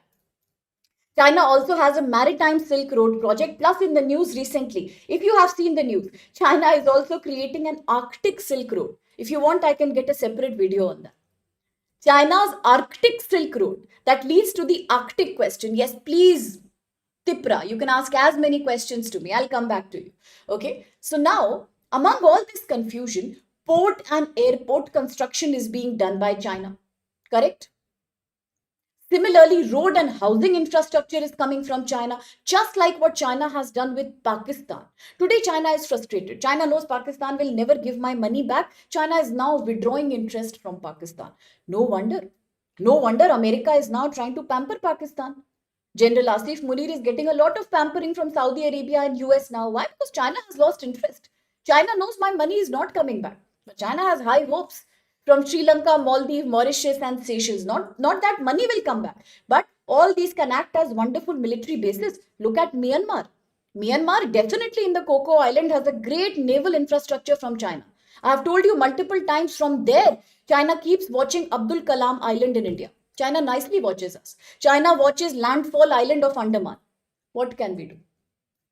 China also has a maritime Silk Road project. Plus, in the news recently, if you have seen the news, China is also creating an Arctic Silk Road. If you want, I can get a separate video on that. China's Arctic Silk Road that leads to the Arctic question. Yes, please, Tipra, you can ask as many questions to me. I'll come back to you. Okay. So now, among all this confusion, port and airport construction is being done by China. Correct? Similarly, road and housing infrastructure is coming from China, just like what China has done with Pakistan. Today, China is frustrated. China knows Pakistan will never give my money back. China is now withdrawing interest from Pakistan. No wonder. No wonder America is now trying to pamper Pakistan. General Asif Munir is getting a lot of pampering from Saudi Arabia and US now. Why? Because China has lost interest. China knows my money is not coming back. But China has high hopes from Sri Lanka, Maldives, Mauritius, and Seychelles. Not that money will come back, but all these can act as wonderful military bases. Look at Myanmar. Myanmar, definitely in the Coco Island, has a great naval infrastructure from China. I have told you multiple times from there, China keeps watching Abdul Kalam Island in India. China nicely watches us. China watches Landfall Island of Andaman. What can we do?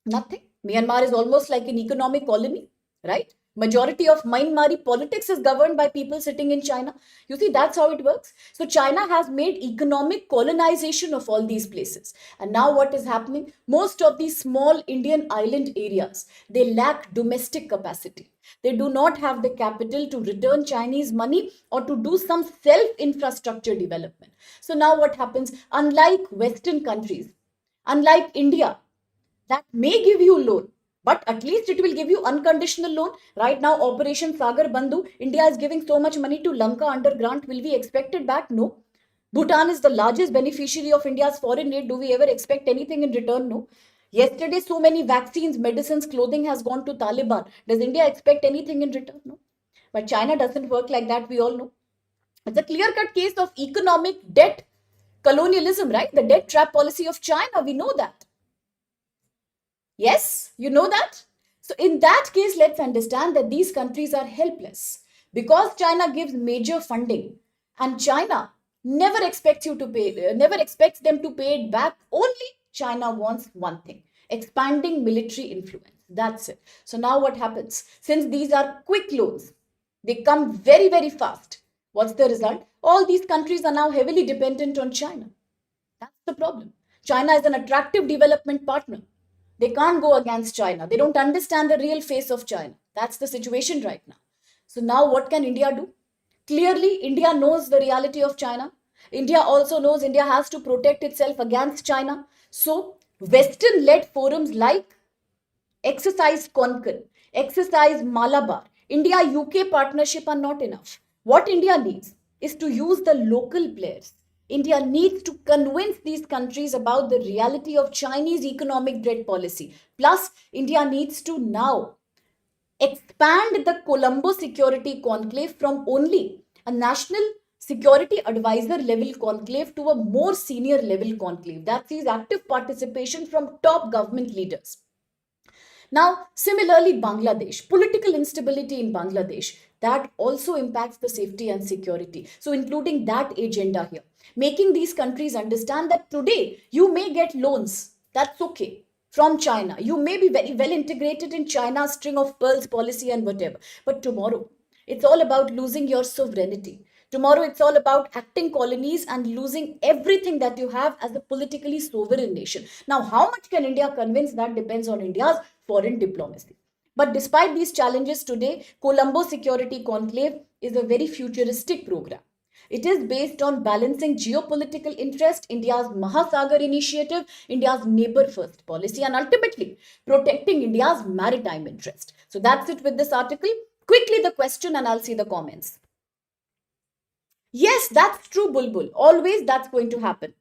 Nothing. Myanmar is almost like an economic colony, right? Majority of Myanmari politics is governed by people sitting in China. You see, that's how it works. So China has made economic colonization of all these places. And now what is happening? Most of these small Indian island areas, they lack domestic capacity. They do not have the capital to return Chinese money or to do some self-infrastructure development. So now what happens? Unlike Western countries, unlike India, that may give you loan, but at least it will give you unconditional loan. Right now, Operation Sagar Bandhu, India is giving so much money to Lanka under grant. Will we expect it back? No. Bhutan is the largest beneficiary of India's foreign aid. Do we ever expect anything in return? No. Yesterday, so many vaccines, medicines, clothing has gone to Taliban. Does India expect anything in return? No. But China doesn't work like that, we all know. It's a clear-cut case of economic debt colonialism, right? The debt trap policy of China, we know that. Yes, you know that? So, in that case, let's understand that these countries are helpless because China gives major funding and China never expects them to pay it back. Only China wants one thing: expanding military influence. That's it. So, now what happens? Since these are quick loans, they come very, very fast. What's the result? All these countries are now heavily dependent on China. That's the problem. China is an attractive development partner. They can't go against China. They don't understand the real face of China. That's the situation right now. So now what can India do? Clearly, India knows the reality of China. India also knows India has to protect itself against China. So Western-led forums like Exercise Conclave, Exercise Malabar, India-UK partnership are not enough. What India needs is to use the local players. India needs to convince these countries about the reality of Chinese economic debt policy. Plus, India needs to now expand the Colombo Security Conclave from only a national security advisor level conclave to a more senior level conclave that sees active participation from top government leaders. Now, similarly, Bangladesh, political instability in Bangladesh, that also impacts the safety and security. So, including that agenda here, making these countries understand that today you may get loans, that's okay, from China. You may be very well integrated in China's string of pearls policy and whatever. But tomorrow, it's all about losing your sovereignty. Tomorrow, it's all about acting colonies and losing everything that you have as a politically sovereign nation. Now, how much can India convince? That depends on India's foreign diplomacy. But despite these challenges today, Colombo Security Conclave is a very futuristic program. It is based on balancing geopolitical interest, India's Mahasagar initiative, India's neighbor first policy, and ultimately protecting India's maritime interest. So that's it with this article. Quickly the question and I'll see the comments. Yes, that's true, Bulbul. Always that's going to happen.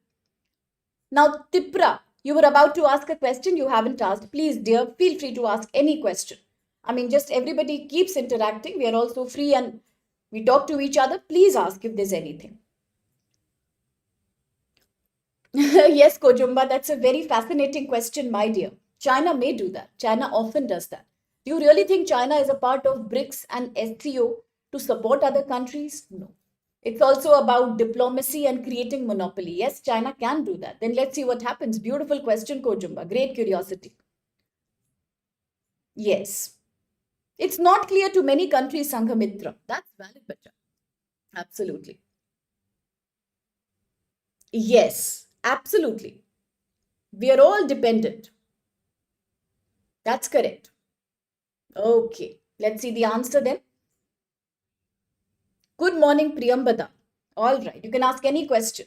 Now, Tipra, you were about to ask a question you haven't asked. Please, dear, feel free to ask any question. I mean, just everybody keeps interacting. We are also free and we talk to each other. Please ask if there's anything. Yes, Kojumba, that's a very fascinating question, my dear. China may do that. China often does that. Do you really think China is a part of BRICS and SCO to support other countries? No. It's also about diplomacy and creating monopoly. Yes, China can do that. Then let's see what happens. Beautiful question, Kojumba. Great curiosity. Yes. It's not clear to many countries, Sanghamitra. That's valid, Bacha. Absolutely. Yes, absolutely. We are all dependent. That's correct. Okay. Let's see the answer then. Good morning, Priyambada. All right. You can ask any question.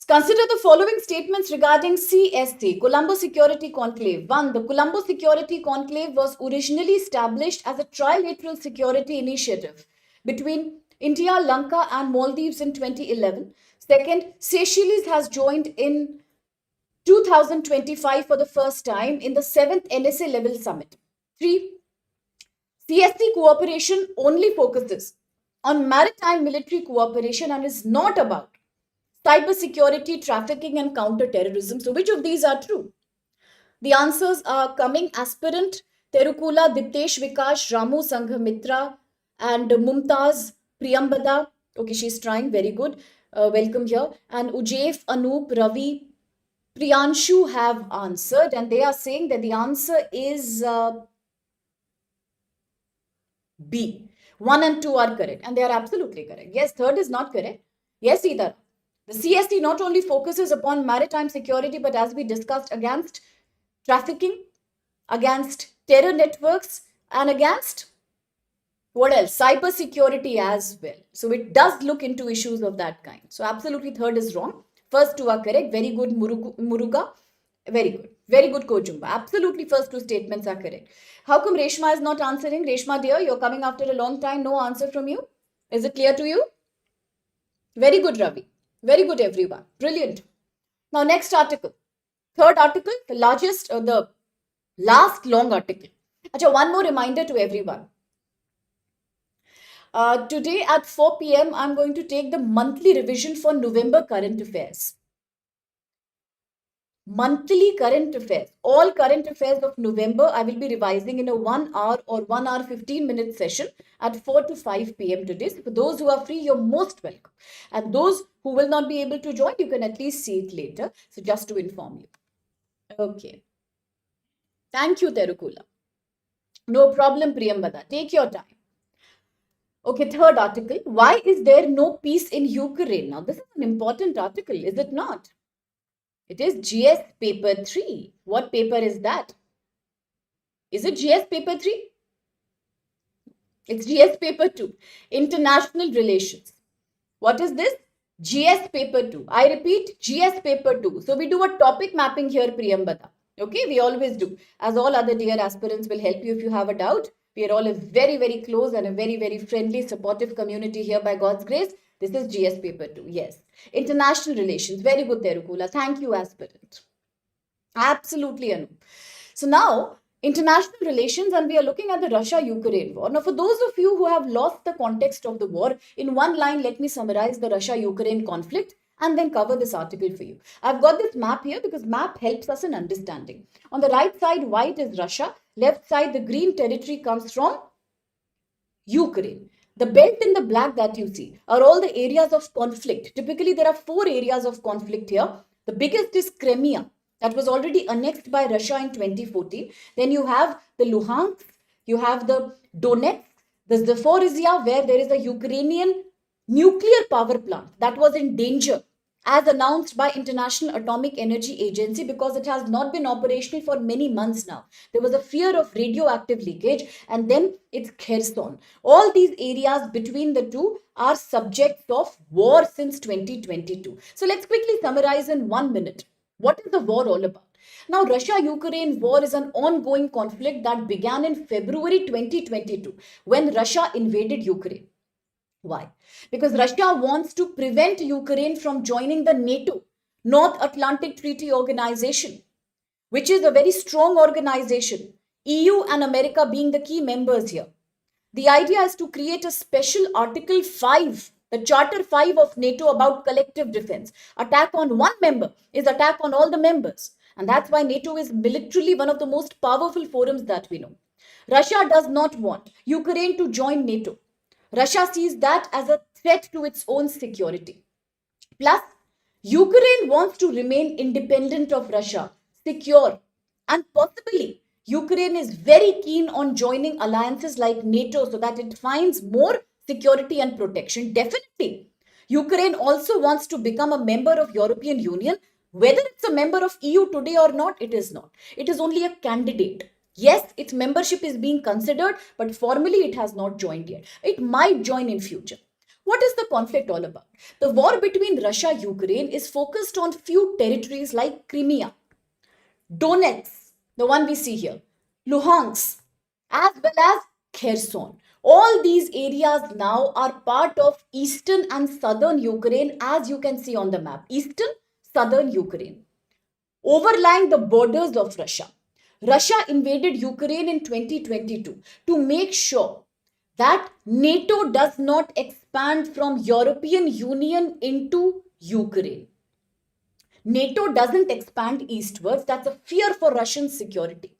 Consider the following statements regarding CSE, Colombo Security Conclave. 1. The Colombo Security Conclave was originally established as a trilateral security initiative between India, Lanka, and Maldives in 2011. Second, Seychelles has joined in 2025 for the first time in the 7th NSA level summit. 3. CSE cooperation only focuses on maritime military cooperation and is not about cybersecurity, trafficking, and counter-terrorism. So which of these are true? The answers are coming. Aspirant Terukula, Diptesh Vikash, Ramu Sanghamitra, and Mumtaz Priyambada. Okay, she's trying. Very good. Welcome here. And Ujef, Anoop, Ravi, Priyanshu have answered, and they are saying that the answer is B. 1 and 2 are correct, and they are absolutely correct. Yes, third is not correct. Yes, either. The CST not only focuses upon maritime security, but as we discussed, against trafficking, against terror networks, and against what else? Cyber security as well. So it does look into issues of that kind. So absolutely third is wrong. First two are correct. Very good, Muruga. Very good. Very good, Kojumba. Absolutely first two statements are correct. How come Reshma is not answering? Reshma dear, you're coming after a long time. No answer from you. Is it clear to you? Very good, Ravi. Very good, everyone. Brilliant. Now, next article. Third article, the last long article. Achha, one more reminder to everyone. Today at 4 p.m., I'm going to take the monthly revision for November current affairs. Monthly current affairs. All current affairs of November, I will be revising in a 1 hour or 1 hour 15-minute session at 4 to 5 p.m. today. So for those who are free, you're most welcome. And those who will not be able to join, you can at least see it later. So just to inform you. Okay. Thank you, Terukula. No problem, Priyambada. Take your time. Okay, third article. Why is there no peace in Ukraine? Now, this is an important article, is it not? It is GS paper 3. What paper is that? Is it GS paper 3? It's GS paper 2. International relations. What is this? GS paper 2. I repeat, GS paper 2. So we do a topic mapping here, Priyambada. Okay, we always do. As all other dear aspirants will help you if you have a doubt. We are all a very, very close and a very, very friendly, supportive community here by God's grace. This is GS paper 2. Yes. International relations. Very good, Terukula. Thank you, aspirant. Absolutely, Anu. So now, international relations, and we are looking at the Russia-Ukraine war. Now, for those of you who have lost the context of the war, in one line, let me summarize the Russia-Ukraine conflict and then cover this article for you. I've got this map here because map helps us in understanding. On the right side, white is Russia. Left side, the green territory comes from Ukraine. The belt in the black that you see are all the areas of conflict. Typically, there are 4 areas of conflict here. The biggest is Crimea, that was already annexed by Russia in 2014. Then you have the Luhansk, you have the Donetsk, the Zaporizhia, where there is a Ukrainian nuclear power plant that was in danger as announced by International Atomic Energy Agency because it has not been operational for many months now. There was a fear of radioactive leakage, and then it's Kherson. All these areas between the two are subjects of war since 2022. So let's quickly summarize in 1 minute. What is the war all about? Now, Russia-Ukraine war is an ongoing conflict that began in February 2022 when Russia invaded Ukraine. Why? Because Russia wants to prevent Ukraine from joining the NATO, North Atlantic Treaty Organization, which is a very strong organization, EU and America being the key members here. The idea is to create a special Article 5, the Charter 5 of NATO about collective defense. Attack on one member is attack on all the members. And that's why NATO is militarily one of the most powerful forums that we know. Russia does not want Ukraine to join NATO. Russia sees that as a threat to its own security. Plus, Ukraine wants to remain independent of Russia, secure, and possibly Ukraine is very keen on joining alliances like NATO so that it finds more security and protection. Definitely. Ukraine also wants to become a member of European Union. Whether it's a member of EU today or not, it is not. It is only a candidate. Yes, its membership is being considered, but formally it has not joined yet. It might join in future. What is the conflict all about? The war between Russia and Ukraine is focused on few territories like Crimea, Donetsk, the one we see here, Luhansk, as well as Kherson. All these areas now are part of eastern and southern Ukraine, as you can see on the map. Eastern, southern Ukraine, overlying the borders of Russia. Russia invaded Ukraine in 2022 to make sure that NATO does not expand from European Union into Ukraine. NATO doesn't expand eastwards. That's a fear for Russian security.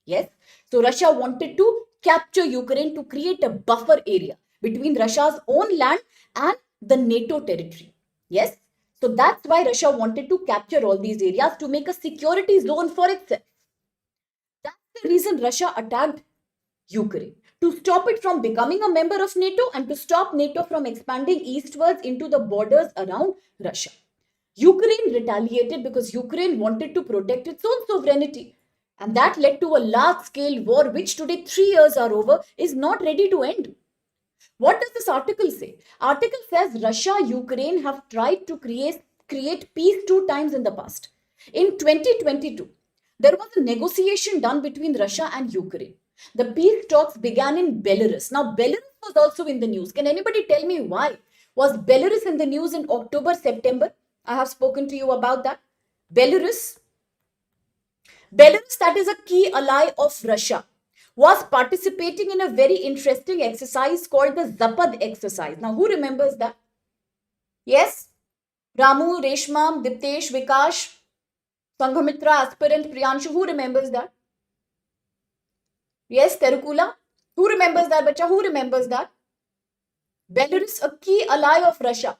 Yes. So Russia wanted to capture Ukraine to create a buffer area between Russia's own land and the NATO territory. Yes. So that's why Russia wanted to capture all these areas to make a security zone for itself. That's the reason Russia attacked Ukraine, to stop it from becoming a member of NATO and to stop NATO from expanding eastwards into the borders around Russia. Ukraine retaliated because Ukraine wanted to protect its own sovereignty. And that led to a large scale war, which today, 3 years are over, is not ready to end. What does this article say? Article says Russia, Ukraine have tried to create peace 2 times in the past. In 2022, there was a negotiation done between Russia and Ukraine. The peace talks began in Belarus. Now, Belarus was also in the news. Can anybody tell me why? Was Belarus in the news in October, September? I have spoken to you about that. Belarus, that is a key ally of Russia, was participating in a very interesting exercise called the Zapad exercise. Now, who remembers that? Yes? Ramu, Reshmam, Diptesh, Vikash, Sanghamitra, aspirant, Priyanshu, who remembers that? Yes, Terukula. Who remembers that, bacha? Who remembers that? Belarus, a key ally of Russia,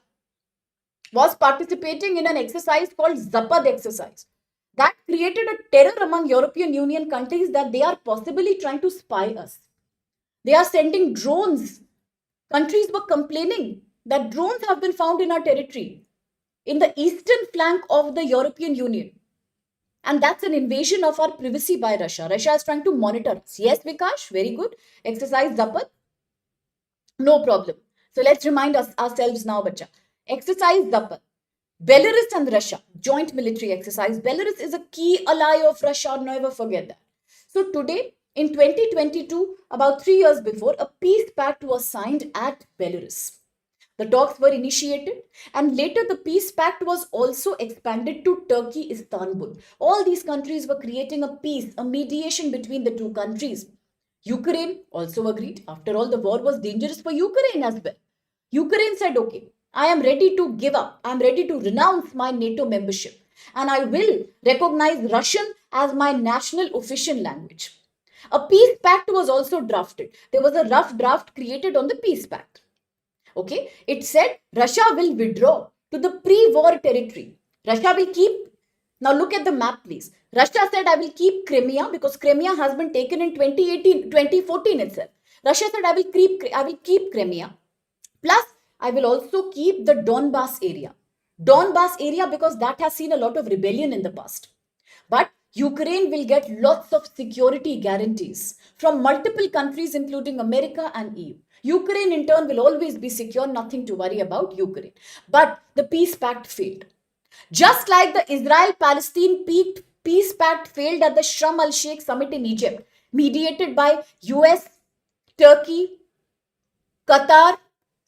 was participating in an exercise called Zapad exercise. That created a terror among European Union countries that they are possibly trying to spy us. They are sending drones. Countries were complaining that drones have been found in our territory, in the eastern flank of the European Union. And that's an invasion of our privacy by Russia. Russia is trying to monitor us. Yes, Vikash, very good. Exercise Zapad. No problem. So let's remind ourselves now, bacha. Exercise Zapad. Belarus and Russia, joint military exercise. Belarus is a key ally of Russia. Never forget that. So today, in 2022, about 3 years before, a peace pact was signed at Belarus. The talks were initiated, and later the peace pact was also expanded to Turkey, Istanbul. All these countries were creating a peace, a mediation between the two countries. Ukraine also agreed. After all, the war was dangerous for Ukraine as well. Ukraine said, okay, I am ready to give up. I am ready to renounce my NATO membership. And I will recognize Russian as my national official language. A peace pact was also drafted. There was a rough draft created on the peace pact. Okay, it said Russia will withdraw to the pre-war territory. Russia will keep, now look at the map please. Russia said I will keep Crimea because Crimea has been taken in 2014 itself. Russia said I will keep Crimea. Plus, I will also keep the Donbas area. Donbas area because that has seen a lot of rebellion in the past. But Ukraine will get lots of security guarantees from multiple countries including America and EU. Ukraine in turn will always be secure, nothing to worry about Ukraine. But the peace pact failed. Just like the Israel-Palestine peace pact failed at the Sharm el-Sheikh summit in Egypt, mediated by US, Turkey, Qatar,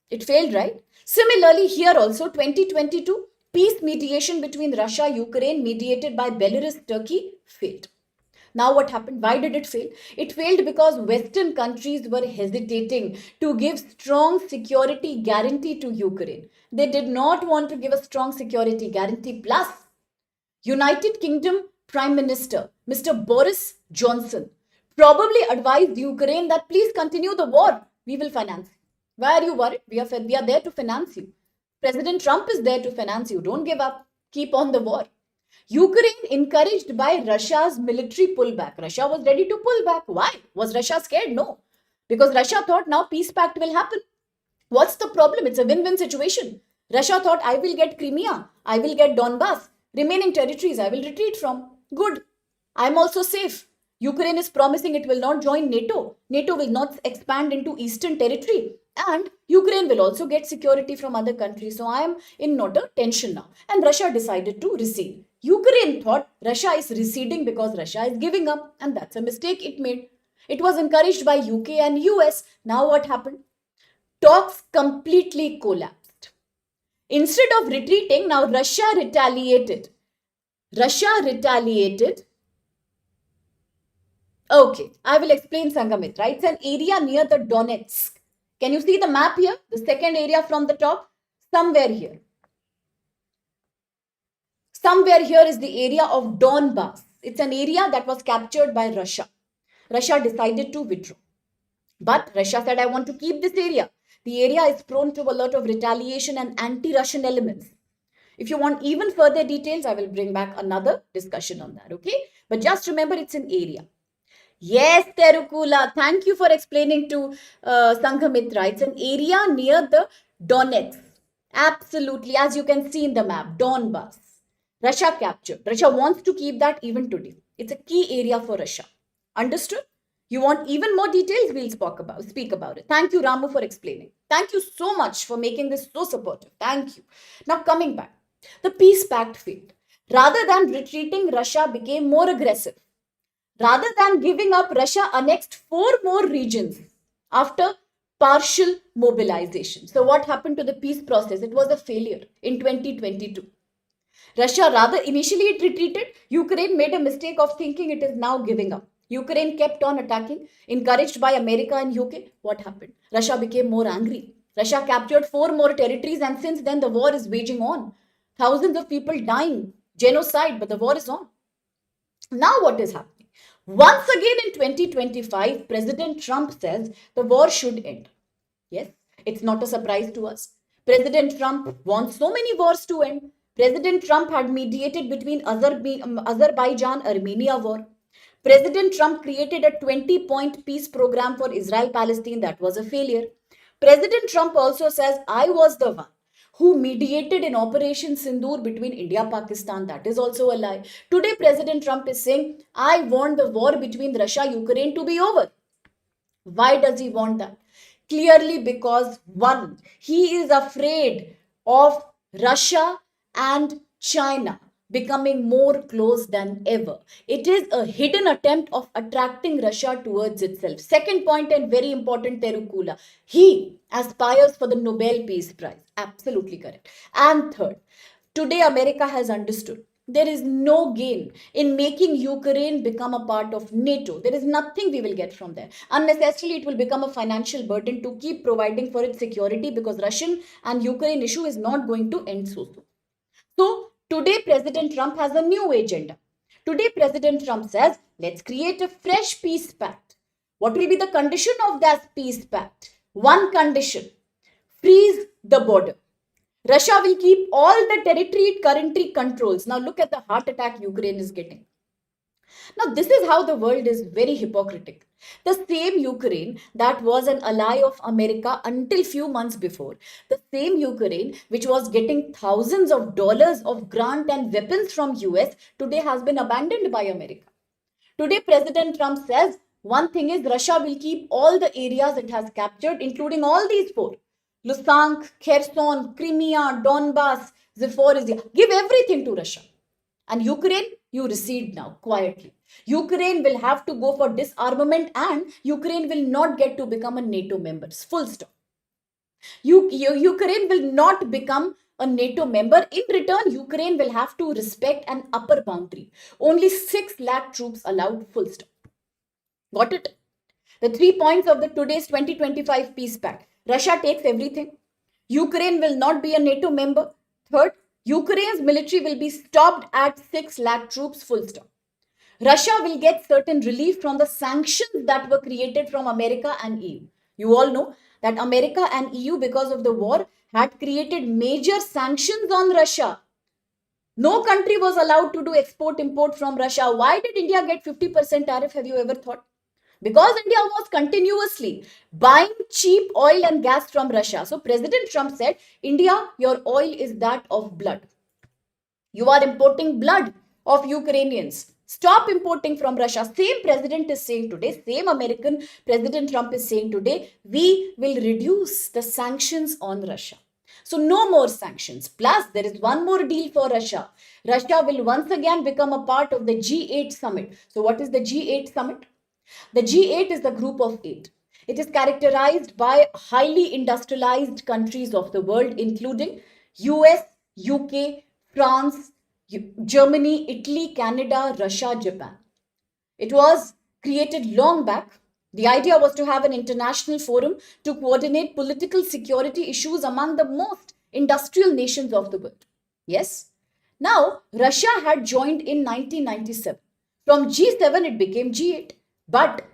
it failed, right? Similarly, here also 2022, peace mediation between Russia, Ukraine, mediated by Belarus, Turkey, failed. Now what happened? Why did it fail? It failed because Western countries were hesitating to give strong security guarantee to Ukraine. They did not want to give a strong security guarantee. Plus, United Kingdom Prime Minister, Mr. Boris Johnson, probably advised Ukraine that please continue the war. We will finance. Why are you worried? We are there to finance you. President Trump is there to finance you. Don't give up. Keep on the war. Ukraine encouraged by Russia's military pullback. Russia was ready to pull back. Why? Was Russia scared? No. Because Russia thought now peace pact will happen. What's the problem? It's a win-win situation. Russia thought I will get Crimea, I will get Donbass, remaining territories I will retreat from. Good. I'm also safe. Ukraine is promising it will not join NATO. NATO will not expand into eastern territory. And Ukraine will also get security from other countries. So I am in not a tension now. And Russia decided to recede. Ukraine thought Russia is receding because Russia is giving up. And that's a mistake it made. It was encouraged by UK and US. Now what happened? Talks completely collapsed. Instead of retreating, now Russia retaliated. Okay, I will explain, Sangamit, right? It's an area near the Donetsk. Can you see the map here? The second area from the top? Somewhere here. Somewhere here is the area of Donbass. It's an area that was captured by Russia. Russia decided to withdraw. But Russia said, I want to keep this area. The area is prone to a lot of retaliation and anti-Russian elements. If you want even further details, I will bring back another discussion on that, okay? But just remember, it's an area. Yes, Terukula, thank you for explaining to Sanghamitra. It's an area near the Donetsk. Absolutely, as you can see in the map, Donbass. Russia captured. Russia wants to keep that even today. It's a key area for Russia. Understood? You want even more details? We'll speak about it. Thank you, Ramu, for explaining. Thank you so much for making this so supportive. Thank you. Now, coming back. The peace pact failed. Rather than retreating, Russia became more aggressive. Rather than giving up, Russia annexed 4 more regions after partial mobilization. So what happened to the peace process? It was a failure in 2022. Russia, rather initially it retreated. Ukraine made a mistake of thinking it is now giving up. Ukraine kept on attacking, encouraged by America and UK. What happened? Russia became more angry. Russia captured 4 more territories, and since then the war is waging on. Thousands of people dying, genocide, but the war is on. Now what is happening? Once again in 2025, President Trump says the war should end. Yes, it's not a surprise to us. President Trump wants so many wars to end. President Trump had mediated between Azerbaijan-Armenia war. President Trump created a 20-point peace program for Israel-Palestine. That was a failure. President Trump also says, I was the one who mediated in Operation Sindoor between India-Pakistan. That is also a lie. Today, President Trump is saying, I want the war between Russia-Ukraine to be over. Why does he want that? Clearly because, one, he is afraid of Russia and China becoming more close than ever. It is a hidden attempt of attracting Russia towards itself. Second point, and very important, Terukula, he aspires for the Nobel Peace Prize. Absolutely correct. And third, today America has understood there is no gain in making Ukraine become a part of NATO. There is nothing we will get from there. Unnecessarily, it will become a financial burden to keep providing for its security, because Russian and Ukraine issue is not going to end so soon. So today, President Trump has a new agenda. Today, President Trump says, let's create a fresh peace pact. What will be the condition of that peace pact? One condition, freeze the border. Russia will keep all the territory it currently controls. Now look at the heart attack Ukraine is getting. Now this is how the world is very hypocritical. The same Ukraine that was an ally of America until few months before, the same Ukraine which was getting thousands of dollars of grant and weapons from US, today has been abandoned by America. Today President Trump says one thing is Russia will keep all the areas it has captured, including all these 4. Luhansk, Kherson, Crimea, Donbass, Zaporizhia. Give everything to Russia. And Ukraine, you recede now, quietly. Ukraine will have to go for disarmament, and Ukraine will not get to become a NATO member. Full stop. Ukraine will not become a NATO member. In return, Ukraine will have to respect an upper boundary. Only 6 lakh troops allowed, full stop. Got it? The 3 points of the today's 2025 peace pact. Russia takes everything. Ukraine will not be a NATO member. Third, Ukraine's military will be stopped at 6 lakh troops, full stop. Russia will get certain relief from the sanctions that were created from America and EU. You all know that America and EU, because of the war, had created major sanctions on Russia. No country was allowed to do export import from Russia. Why did India get 50% tariff? Have you ever thought? Because India was continuously buying cheap oil and gas from Russia. So President Trump said, India, your oil is that of blood. You are importing blood of Ukrainians. Stop importing from Russia. Same president is saying today, same American President Trump is saying today, we will reduce the sanctions on Russia. So no more sanctions. Plus, there is one more deal for Russia. Russia will once again become a part of the G8 summit. So what is the G8 summit? The G8 is the group of eight. It is characterized by highly industrialized countries of the world, including US, UK, France, Germany, Italy, Canada, Russia, Japan. It was created long back. The idea was to have an international forum to coordinate political security issues among the most industrial nations of the world. Yes. Now, Russia had joined in 1997. From G7, it became G8. But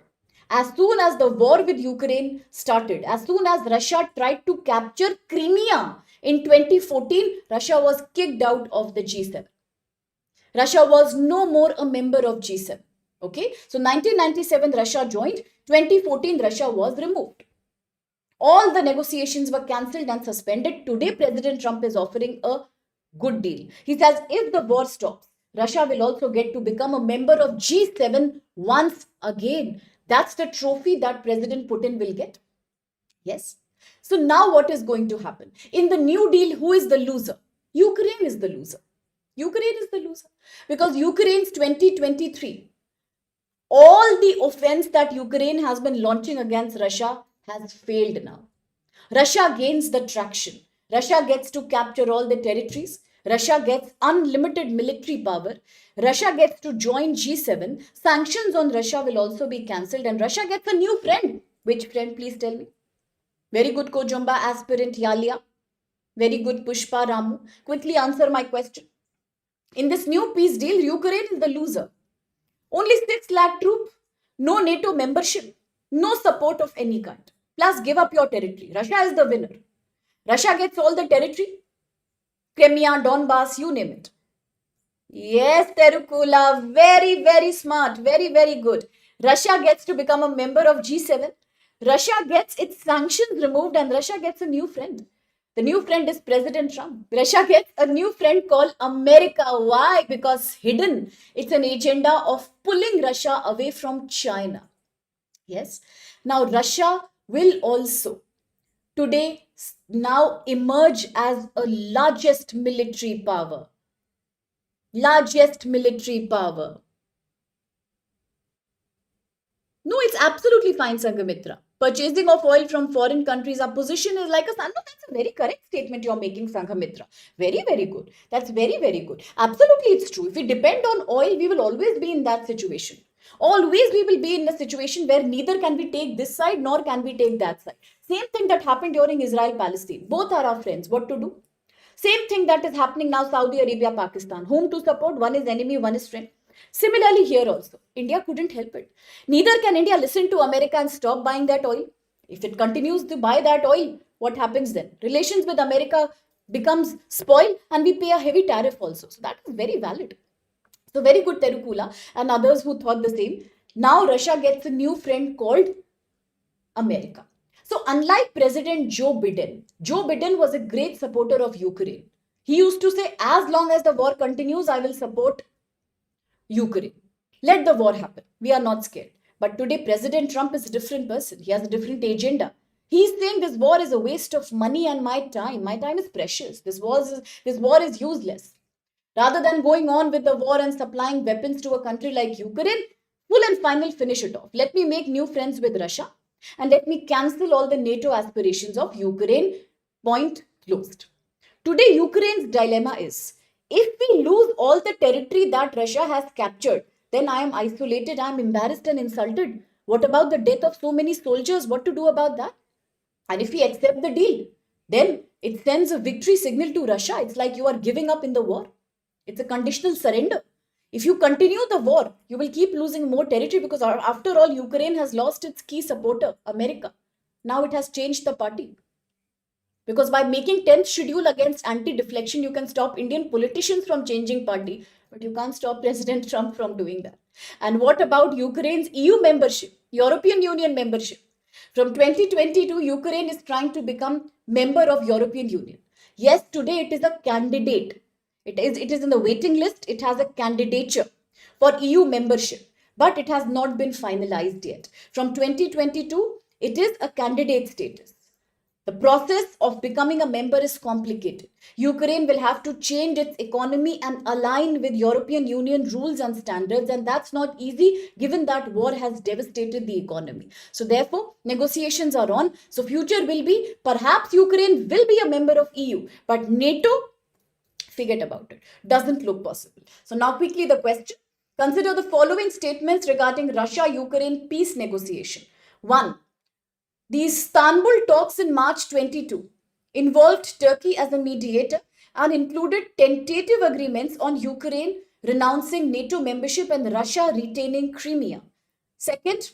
as soon as the war with Ukraine started, as soon as Russia tried to capture Crimea in 2014, Russia was kicked out of the G7. Russia was no more a member of G7. Okay, so 1997 Russia joined, 2014 Russia was removed. All the negotiations were cancelled and suspended. Today, President Trump is offering a good deal. He says if the war stops, Russia will also get to become a member of G7 once again. That's the trophy that President Putin will get. Yes. So now what is going to happen? In the new deal, who is the loser? Ukraine is the loser. Ukraine is the loser. Because Ukraine's 2023, all the offense that Ukraine has been launching against Russia has failed now. Russia gains the traction. Russia gets to capture all the territories. Russia gets unlimited military power. Russia gets to join G7. Sanctions on Russia will also be cancelled and Russia gets a new friend. Which friend, please tell me? Very good Kojumba aspirant Yalia. Very good Pushpa Ramu. Quickly answer my question. In this new peace deal, Ukraine is the loser. Only 6 lakh troops, no NATO membership, no support of any kind. Plus, give up your territory. Russia is the winner. Russia gets all the territory. Crimea, Donbass, you name it. Yes, Terukula, very, very smart, very, very good. Russia gets to become a member of G7. Russia gets its sanctions removed and Russia gets a new friend. The new friend is President Trump. Russia gets a new friend called America. Why? Because hidden, it's an agenda of pulling Russia away from China. Yes. Now, Russia will also today now emerge as a largest military power. Largest military power. No, it's absolutely fine, Sanghamitra. Purchasing of oil from foreign countries, our position is like a sun. No, that's a very correct statement you're making, Sanghamitra. Very, very good. That's very, very good. Absolutely, it's true. If we depend on oil, we will always be in that situation. Always we will be in a situation where neither can we take this side nor can we take that side. Same thing that happened during Israel-Palestine. Both are our friends. What to do? Same thing that is happening now, Saudi Arabia, Pakistan. Whom to support? One is enemy, one is friend. Similarly, here also, India couldn't help it. Neither can India listen to America and stop buying that oil. If it continues to buy that oil, what happens then? Relations with America becomes spoiled and we pay a heavy tariff also. So that is very valid. So very good, Terukula and others who thought the same. Now Russia gets a new friend called America. So unlike President Joe Biden was a great supporter of Ukraine. He used to say, as long as the war continues, I will support Ukraine. Let the war happen. We are not scared. But today, President Trump is a different person. He has a different agenda. He's saying this war is a waste of money and my time. My time is precious. This war is useless. Rather than going on with the war and supplying weapons to a country like Ukraine, full and final finish it off. Let me make new friends with Russia and let me cancel all the NATO aspirations of Ukraine. Point closed. Today, Ukraine's dilemma is, if we lose all the territory that Russia has captured, then I am isolated, I am embarrassed and insulted. What about the death of so many soldiers? What to do about that? And if we accept the deal, then it sends a victory signal to Russia. It's like you are giving up in the war. It's a conditional surrender. If you continue the war, you will keep losing more territory because after all, Ukraine has lost its key supporter, America. Now it has changed the party. Because by making 10th schedule against anti-deflection, you can stop Indian politicians from changing party, but you can't stop President Trump from doing that. And what about Ukraine's EU membership, European Union membership? From 2022, Ukraine is trying to become member of European Union. Yes, today it is a candidate. It is in the waiting list. It has a candidature for EU membership, but it has not been finalized yet. From 2022, it is a candidate status. The process of becoming a member is complicated. Ukraine will have to change its economy and align with European Union rules and standards, and that's not easy given that war has devastated the economy. So therefore, negotiations are on. So future will be perhaps Ukraine will be a member of EU, but NATO, forget about it. Doesn't look possible. So now quickly the question. Consider the following statements regarding Russia-Ukraine peace negotiation. 1. The Istanbul talks in March 22 involved Turkey as a mediator and included tentative agreements on Ukraine renouncing NATO membership and Russia retaining Crimea. Second,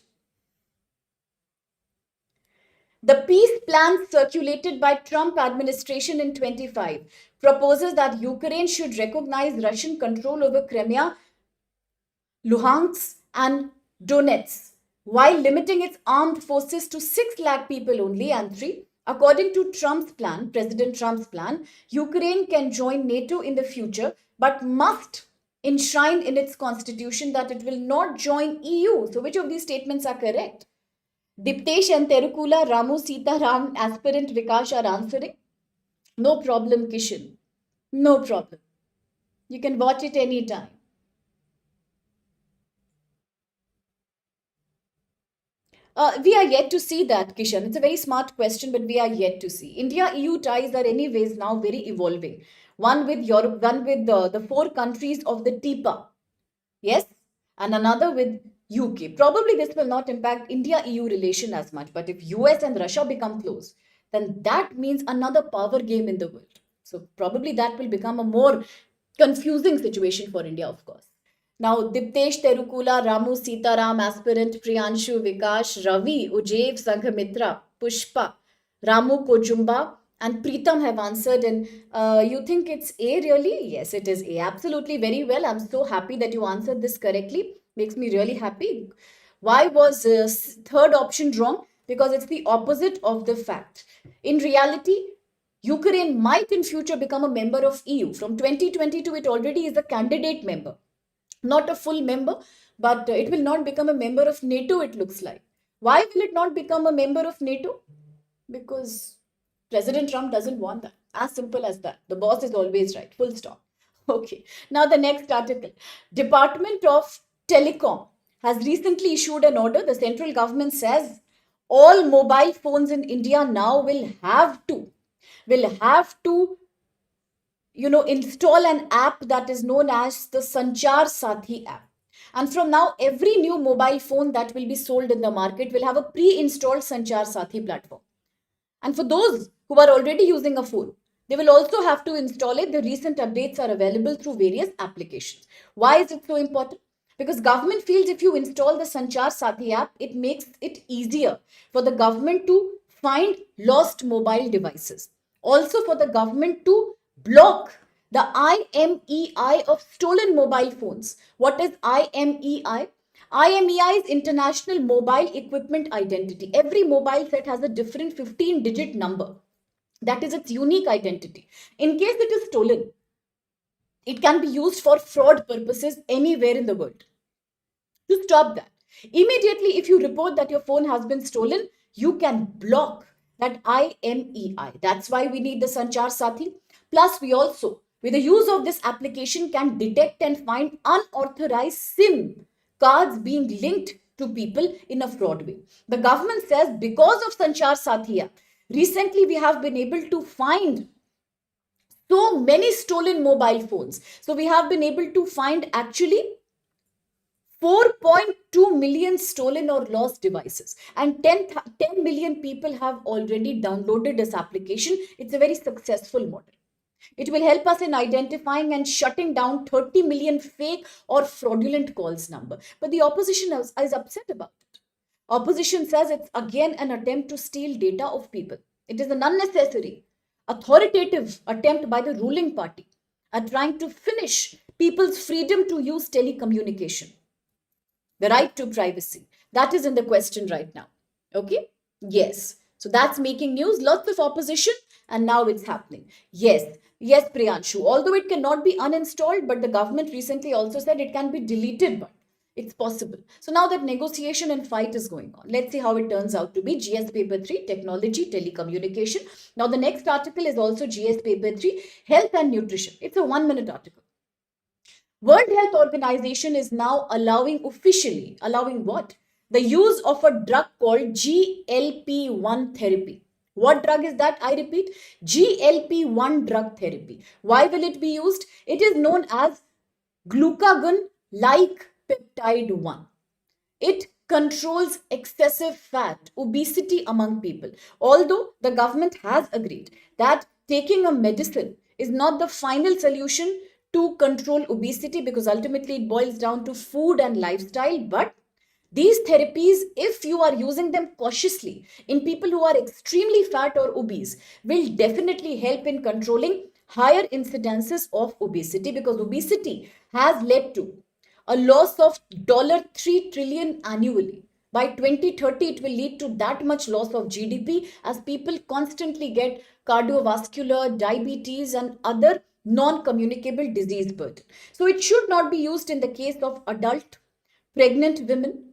the peace plan circulated by Trump administration in 25 proposes that Ukraine should recognize Russian control over Crimea, Luhansk and Donetsk, while limiting its armed forces to 6 lakh people only. And 3, according to Trump's plan, President Trump's plan, Ukraine can join NATO in the future, but must enshrine in its constitution that it will not join EU. So which of these statements are correct? Diptesh and Terukula, Ramu, Sita Ram, aspirant Vikash are answering. No problem, Kishan. No problem. You can watch it anytime. We are yet to see that, Kishan. It's a very smart question, but we are yet to see. India-EU ties are anyways now very evolving. One with Europe, one with the 4 countries of the TIPA, yes, and another with UK. Probably this will not impact India-EU relation as much, but if US and Russia become close, then that means another power game in the world. So probably that will become a more confusing situation for India, of course. Now, Diptesh Terukula, Ramu Sitaram, aspirant Priyanshu Vikash, Ravi, Ujeev Sanghamitra, Pushpa, Ramu Kojumba, and Preetam have answered. And you think it's A really? Yes, it is A. Absolutely, very well. I'm so happy that you answered this correctly. Makes me really happy. Why was third option wrong? Because it's the opposite of the fact. In reality, Ukraine might in future become a member of EU. From 2022, it already is a candidate member, not a full member, but it will not become a member of NATO, it looks like. Why will it not become a member of NATO? Because President Trump doesn't want that. As simple as that. The boss is always right. Full stop. Okay. Now the next article. Department of Telecom has recently issued an order. The central government says all mobile phones in India now will have to install an app that is known as the Sanchar Saathi app. And from now, every new mobile phone that will be sold in the market will have a pre-installed Sanchar Saathi platform. And for those who are already using a phone, they will also have to install it. The recent updates are available through various applications. Why is it so important? Because government feels if you install the Sanchar Saathi app, it makes it easier for the government to find lost mobile devices. Also for the government to block the IMEI of stolen mobile phones. What is IMEI? IMEI is International Mobile Equipment Identity. Every mobile set has a different 15-digit number. That is its unique identity. In case it is stolen, it can be used for fraud purposes anywhere in the world. To stop that, immediately if you report that your phone has been stolen, you can block that IMEI. That's why we need the Sanchar Saathi. Plus, we also, with the use of this application, can detect and find unauthorized SIM cards being linked to people in a fraud way. The government says because of Sanchar Saathi app, recently we have been able to find so many stolen mobile phones. So we have been able to find actually 4.2 million stolen or lost devices, and 10 million people have already downloaded this application. It's a very successful model. It will help us in identifying and shutting down 30 million fake or fraudulent calls number. But the opposition is upset about it. Opposition says it's again an attempt to steal data of people. It is an unnecessary, authoritative attempt by the ruling party at trying to finish people's freedom to use telecommunication, the right to privacy. That is in the question right now. Okay? Yes. So that's making news. Lots of opposition, and now it's happening. Yes. Yes, Priyanshu. Although it cannot be uninstalled, but the government recently also said it can be deleted, but it's possible. So now that negotiation and fight is going on. Let's see how it turns out to be. GS paper 3, technology, telecommunication. Now the next article is also GS paper 3, health and nutrition. It's a 1 minute article. World Health Organization is now officially allowing what? The use of a drug called GLP-1 therapy. What drug is that? I repeat, GLP-1 drug therapy. Why will it be used? It is known as glucagon-like peptide 1. It controls excessive fat, obesity among people. Although the government has agreed that taking a medicine is not the final solution to control obesity, because ultimately it boils down to food and lifestyle, but these therapies, if you are using them cautiously in people who are extremely fat or obese, will definitely help in controlling higher incidences of obesity, because obesity has led to a loss of $3 trillion annually. By 2030, it will lead to that much loss of GDP as people constantly get cardiovascular, diabetes, and other non-communicable disease burden. So it should not be used in the case of adult, pregnant women.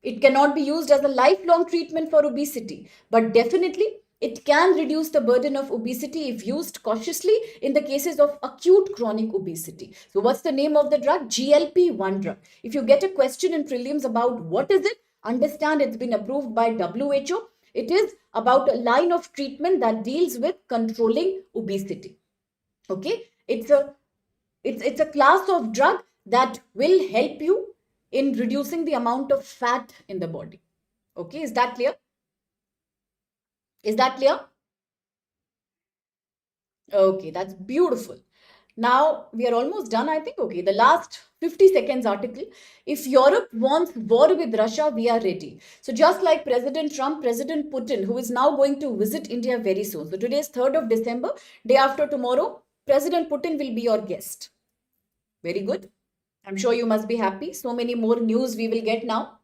It cannot be used as a lifelong treatment for obesity, but definitely it can reduce the burden of obesity if used cautiously in the cases of acute chronic obesity. So what's the name of the drug? GLP-1 drug. If you get a question in prelims about what is it, understand it's been approved by WHO. It is about a line of treatment that deals with controlling obesity. Okay? It's a class of drug that will help you in reducing the amount of fat in the body. Okay, is that clear? Is that clear? Okay, that's beautiful. Now we are almost done, I think. Okay, the last 50 seconds article. If Europe wants war with Russia, we are ready. So just like President Trump, President Putin, who is now going to visit India very soon. So today is 3rd of December, day after tomorrow, President Putin will be your guest. Very good. I'm sure you must be happy. So many more news we will get now.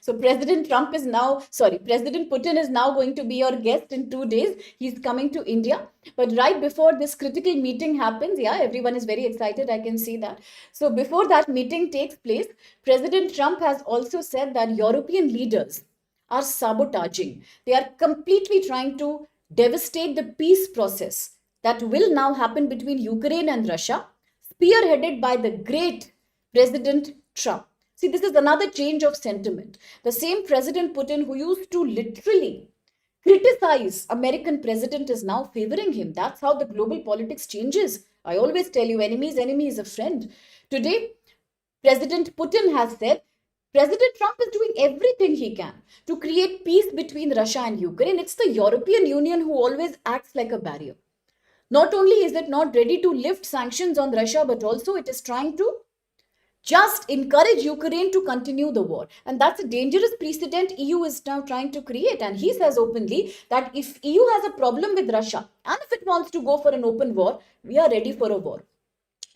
So President Putin is now going to be your guest in 2 days. He's coming to India. But right before this critical meeting happens, yeah, everyone is very excited. I can see that. So before that meeting takes place, President Trump has also said that European leaders are sabotaging. They are completely trying to devastate the peace process that will now happen between Ukraine and Russia, spearheaded by the great President Trump. See, this is another change of sentiment. The same President Putin who used to literally criticize American president is now favoring him. That's how the global politics changes. I always tell you, enemy's enemy is a friend. Today, President Putin has said President Trump is doing everything he can to create peace between Russia and Ukraine. It's the European Union who always acts like a barrier. Not only is it not ready to lift sanctions on Russia, but also it is trying to just encourage Ukraine to continue the war. And that's a dangerous precedent EU is now trying to create. And he says openly that if EU has a problem with Russia and if it wants to go for an open war, we are ready for a war.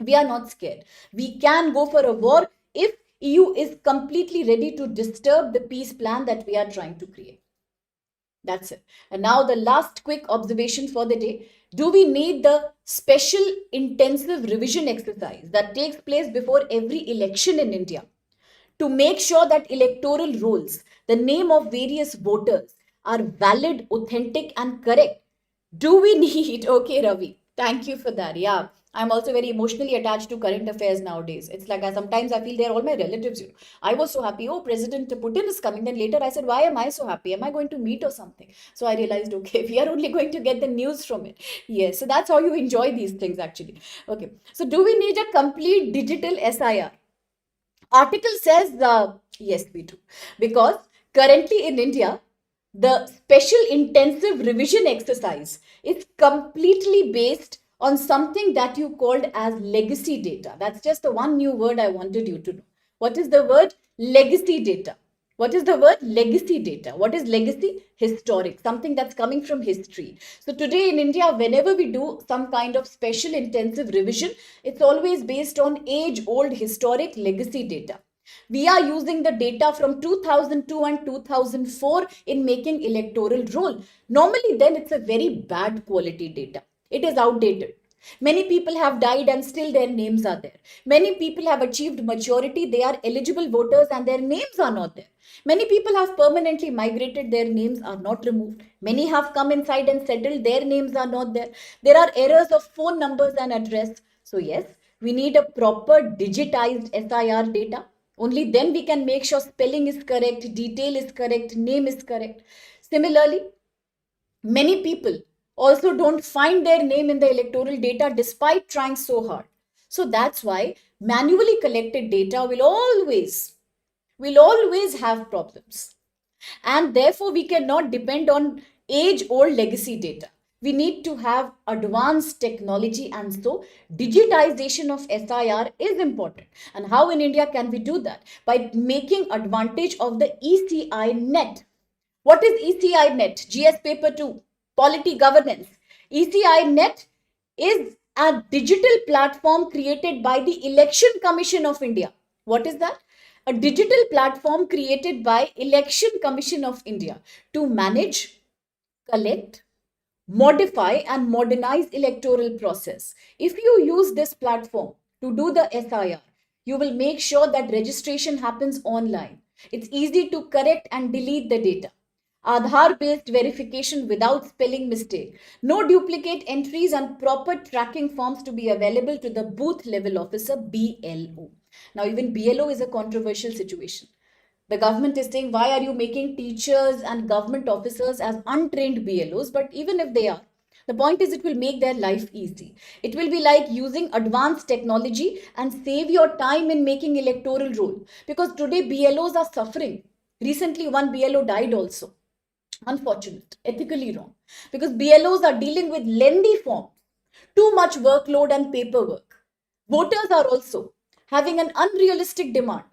We are not scared. We can go for a war if EU is completely ready to disturb the peace plan that we are trying to create. That's it. And now the last quick observation for the day. Do we need the special intensive revision exercise that takes place before every election in India to make sure that electoral rolls, the name of various voters, are valid, authentic, and correct? Do we need? Okay, Ravi. Thank you for that. Yeah. I'm also very emotionally attached to current affairs nowadays. It's like sometimes I feel they're all my relatives. I was so happy. Oh, President Putin is coming. Then later I said, why am I so happy? Am I going to meet or something? So I realized, okay, we are only going to get the news from it. Yes. So that's how you enjoy these things actually. Okay. So do we need a complete digital SIR? Article says, yes, we do. Because currently in India, the special intensive revision exercise is completely based on something that you called as legacy data. That's just the one new word I wanted you to know. What is the word? Legacy data. What is the word? Legacy data. What is legacy? Historic, something that's coming from history. So today in India, whenever we do some kind of special intensive revision, it's always based on age-old historic legacy data. We are using the data from 2002 and 2004 in making electoral roll. Normally, then it's a very bad quality data. It is outdated. Many people have died and still their names are there. Many people have achieved maturity, they are eligible voters and their names are not there. Many people have permanently migrated, their names are not removed. Many have come inside and settled, their names are not there. There are errors of phone numbers and address. So, yes, we need a proper digitized SIR data. Only then we can make sure spelling is correct, detail is correct, name is correct. Similarly, many people also don't find their name in the electoral data despite trying so hard. So that's why manually collected data will always have problems. And therefore, we cannot depend on age old legacy data. We need to have advanced technology, and so digitization of SIR is important. And how in India can we do that? By making advantage of the ECI net. What is ECI net? GS paper 2, polity governance. ECI net is a digital platform created by the Election Commission of India. What is that? A digital platform created by Election Commission of India to manage, collect, modify and modernize electoral process. If you use this platform to do the SIR, you will make sure that registration happens online. It's easy to correct and delete the data. Aadhaar based verification without spelling mistake. No duplicate entries and proper tracking forms to be available to the booth level officer, BLO. Now, even BLO is a controversial situation. The government is saying, why are you making teachers and government officers as untrained BLOs? But even if they are, the point is it will make their life easy. It will be like using advanced technology and save your time in making electoral roll. Because today BLOs are suffering. Recently, one BLO died also. Unfortunate, ethically wrong. Because BLOs are dealing with lengthy forms, too much workload and paperwork. Voters are also having an unrealistic demand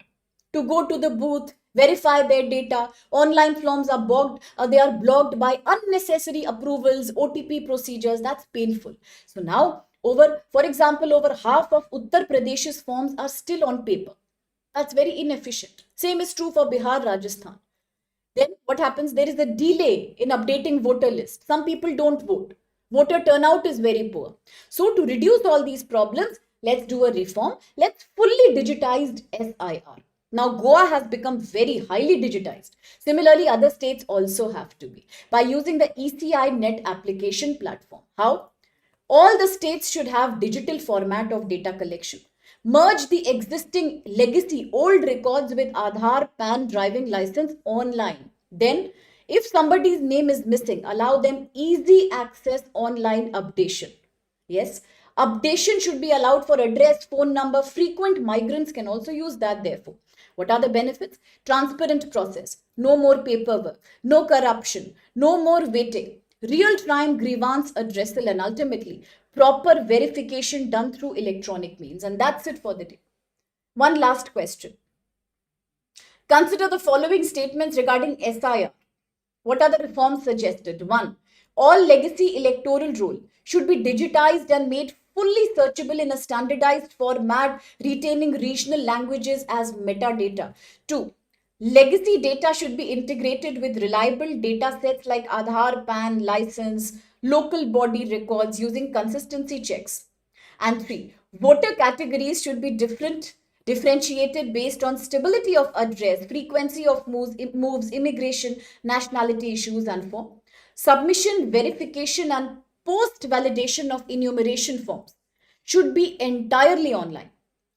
to go to the booth, verify their data. Online forms are they are blocked by unnecessary approvals, OTP procedures. That's painful. So now, for example, over half of Uttar Pradesh's forms are still on paper. That's very inefficient. Same is true for Bihar, Rajasthan. Then what happens? There is a delay in updating voter list. Some people don't vote. Voter turnout is very poor. So to reduce all these problems, let's do a reform. Let's fully digitize SIR. Now Goa has become very highly digitized. Similarly, other states also have to be by using the ECI net application platform. How? All the states should have digital format of data collection. Merge the existing legacy old records with Aadhaar, PAN, driving license online. Then, if somebody's name is missing, allow them easy access online updation. Yes, updation should be allowed for address, phone number. Frequent migrants can also use that, therefore. What are the benefits? Transparent process, no more paperwork, no corruption, no more waiting, real time grievance addressal, and ultimately proper verification done through electronic means. And that's it for the day. One last question. Consider the following statements regarding SIR. What are the reforms suggested? 1. All legacy electoral roll should be digitized and made fully searchable in a standardized format, retaining regional languages as metadata. 2. Legacy data should be integrated with reliable data sets like Aadhaar, PAN, license, local body records using consistency checks. And 3, voter categories should be differentiated based on stability of address, frequency of moves, immigration, nationality issues, and for submission, verification, and post validation of enumeration forms should be entirely online,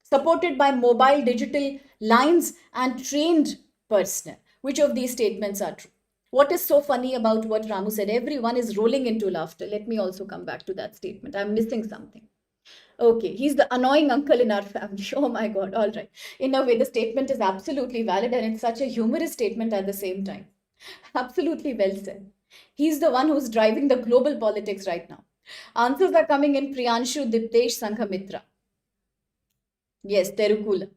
supported by mobile digital lines and trained personnel. Which of these statements are true? What is so funny about what Ramu said? Everyone is rolling into laughter. Let me also come back to that statement. I'm missing something. Okay, he's the annoying uncle in our family. Oh my God. All right. In a way, the statement is absolutely valid and it's such a humorous statement at the same time. Absolutely well said. He's the one who's driving the global politics right now. Answers are coming in Priyanshu, Diptesh, Sanghamitra. Yes, Terukula.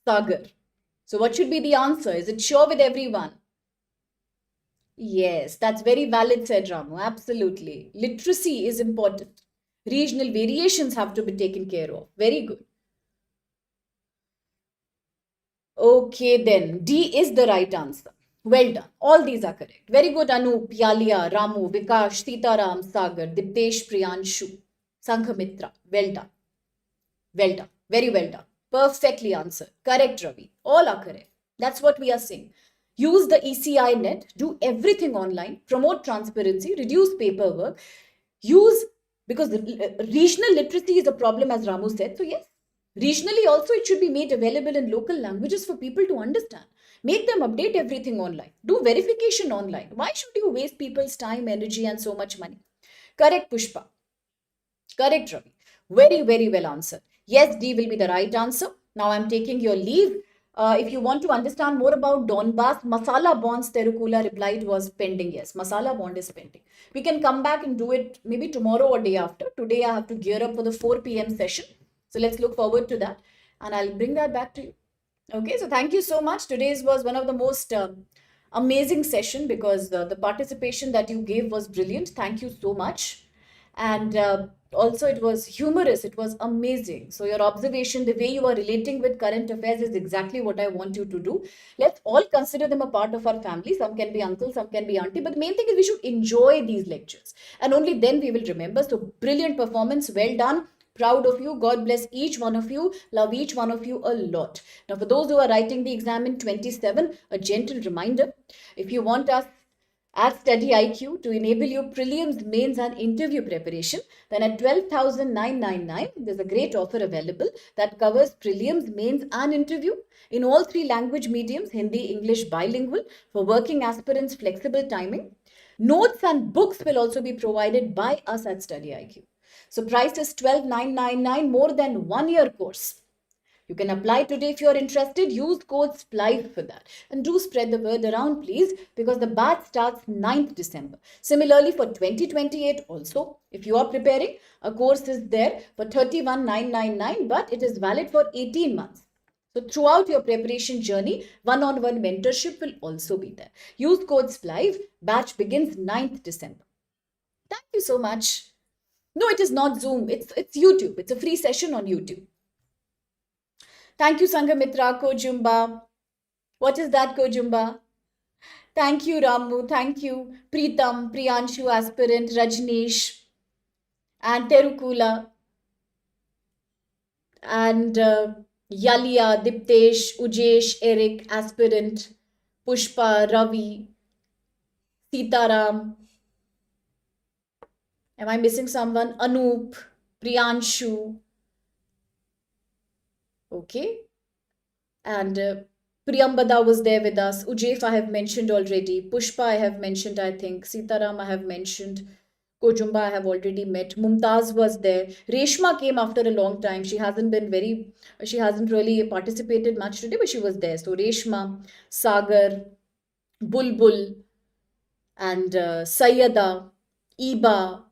Sagar. So what should be the answer? Is it sure with everyone? Yes, that's very valid, said Ramu. Absolutely. Literacy is important. Regional variations have to be taken care of. Very good. Okay, then D is the right answer. Well done. All these are correct. Very good, Anup, Yalia, Ramu, Vikash, Sitaram, Sagar, Diptesh, Priyanshu, Sankhamitra. Well done. Well done. Very well done. Perfectly answered. Correct, Ravi. All are correct. That's what we are saying. Use the ECI net, do everything online, promote transparency, reduce paperwork, use, because regional literacy is a problem, as Ramu said. So, yes, regionally also it should be made available in local languages for people to understand. Make them update everything online. Do verification online. Why should you waste people's time, energy, and so much money? Correct, Pushpa. Correct, Ravi. Very, very well answered. Yes, D will be the right answer. Now I'm taking your leave. If you want to understand more about Donbass, Masala Bonds, Terukula replied was pending. Yes, Masala Bond is pending. We can come back and do it maybe tomorrow or day after. Today I have to gear up for the 4 p.m. session. So let's look forward to that. And I'll bring that back to you. Okay, so thank you so much. Today's was one of the most amazing session because the participation that you gave was brilliant. Thank you so much. And also it was humorous. It was amazing. So your observation, the way you are relating with current affairs is exactly what I want you to do. Let's all consider them a part of our family. Some can be uncle, some can be auntie. But the main thing is we should enjoy these lectures. And only then we will remember. So brilliant performance. Well done. Proud of you. God bless each one of you. Love each one of you a lot. Now, for those who are writing the exam in 27, a gentle reminder. If you want us at StudyIQ to enable you prelims, mains, and interview preparation, then at 12,999, there's a great offer available that covers prelims, mains, and interview in all three language mediums, Hindi, English, bilingual, for working aspirants, flexible timing. Notes and books will also be provided by us at StudyIQ. So price is 12,999, more than 1 year course. You can apply today if you're interested. Use code SPLIVE for that. And do spread the word around, please, because the batch starts 9th December. Similarly, for 2028 also, if you are preparing, a course is there for 31,999, but it is valid for 18 months. So throughout your preparation journey, one-on-one mentorship will also be there. Use code SPLIVE. Batch begins 9th December. Thank you so much. No, it is not Zoom. It's YouTube. It's a free session on YouTube. Thank you, Sanghamitra, Kojumba. What is that, Kojumba? Thank you, Ramu. Thank you, Pritam, Priyanshu, aspirant, Rajneesh, and Terukula, and Yalia, Diptesh, Ujesh, Eric, aspirant, Pushpa, Ravi, Sitaram. Am I missing someone? Anup, Priyanshu. Okay. And Priyambada was there with us. Ujef I have mentioned already. Pushpa I have mentioned, I think. Sitaram I have mentioned. Kojumba I have already met. Mumtaz was there. Reshma came after a long time. She hasn't really participated much today, but she was there. So Reshma, Sagar, Bulbul, and Sayyada, Iba,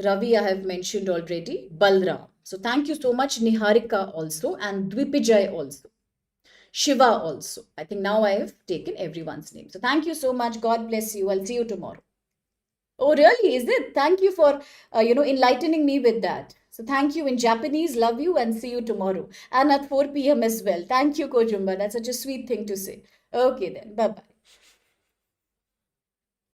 Ravi I have mentioned already. Balram. So thank you so much, Niharika also, and Dwipijay also. Shiva also. I think now I have taken everyone's name. So thank you so much. God bless you. I'll see you tomorrow. Oh, really? Is it? Thank you for, enlightening me with that. So thank you in Japanese. Love you and see you tomorrow. And at 4 p.m. as well. Thank you, Kojumba. That's such a sweet thing to say. Okay then. Bye-bye.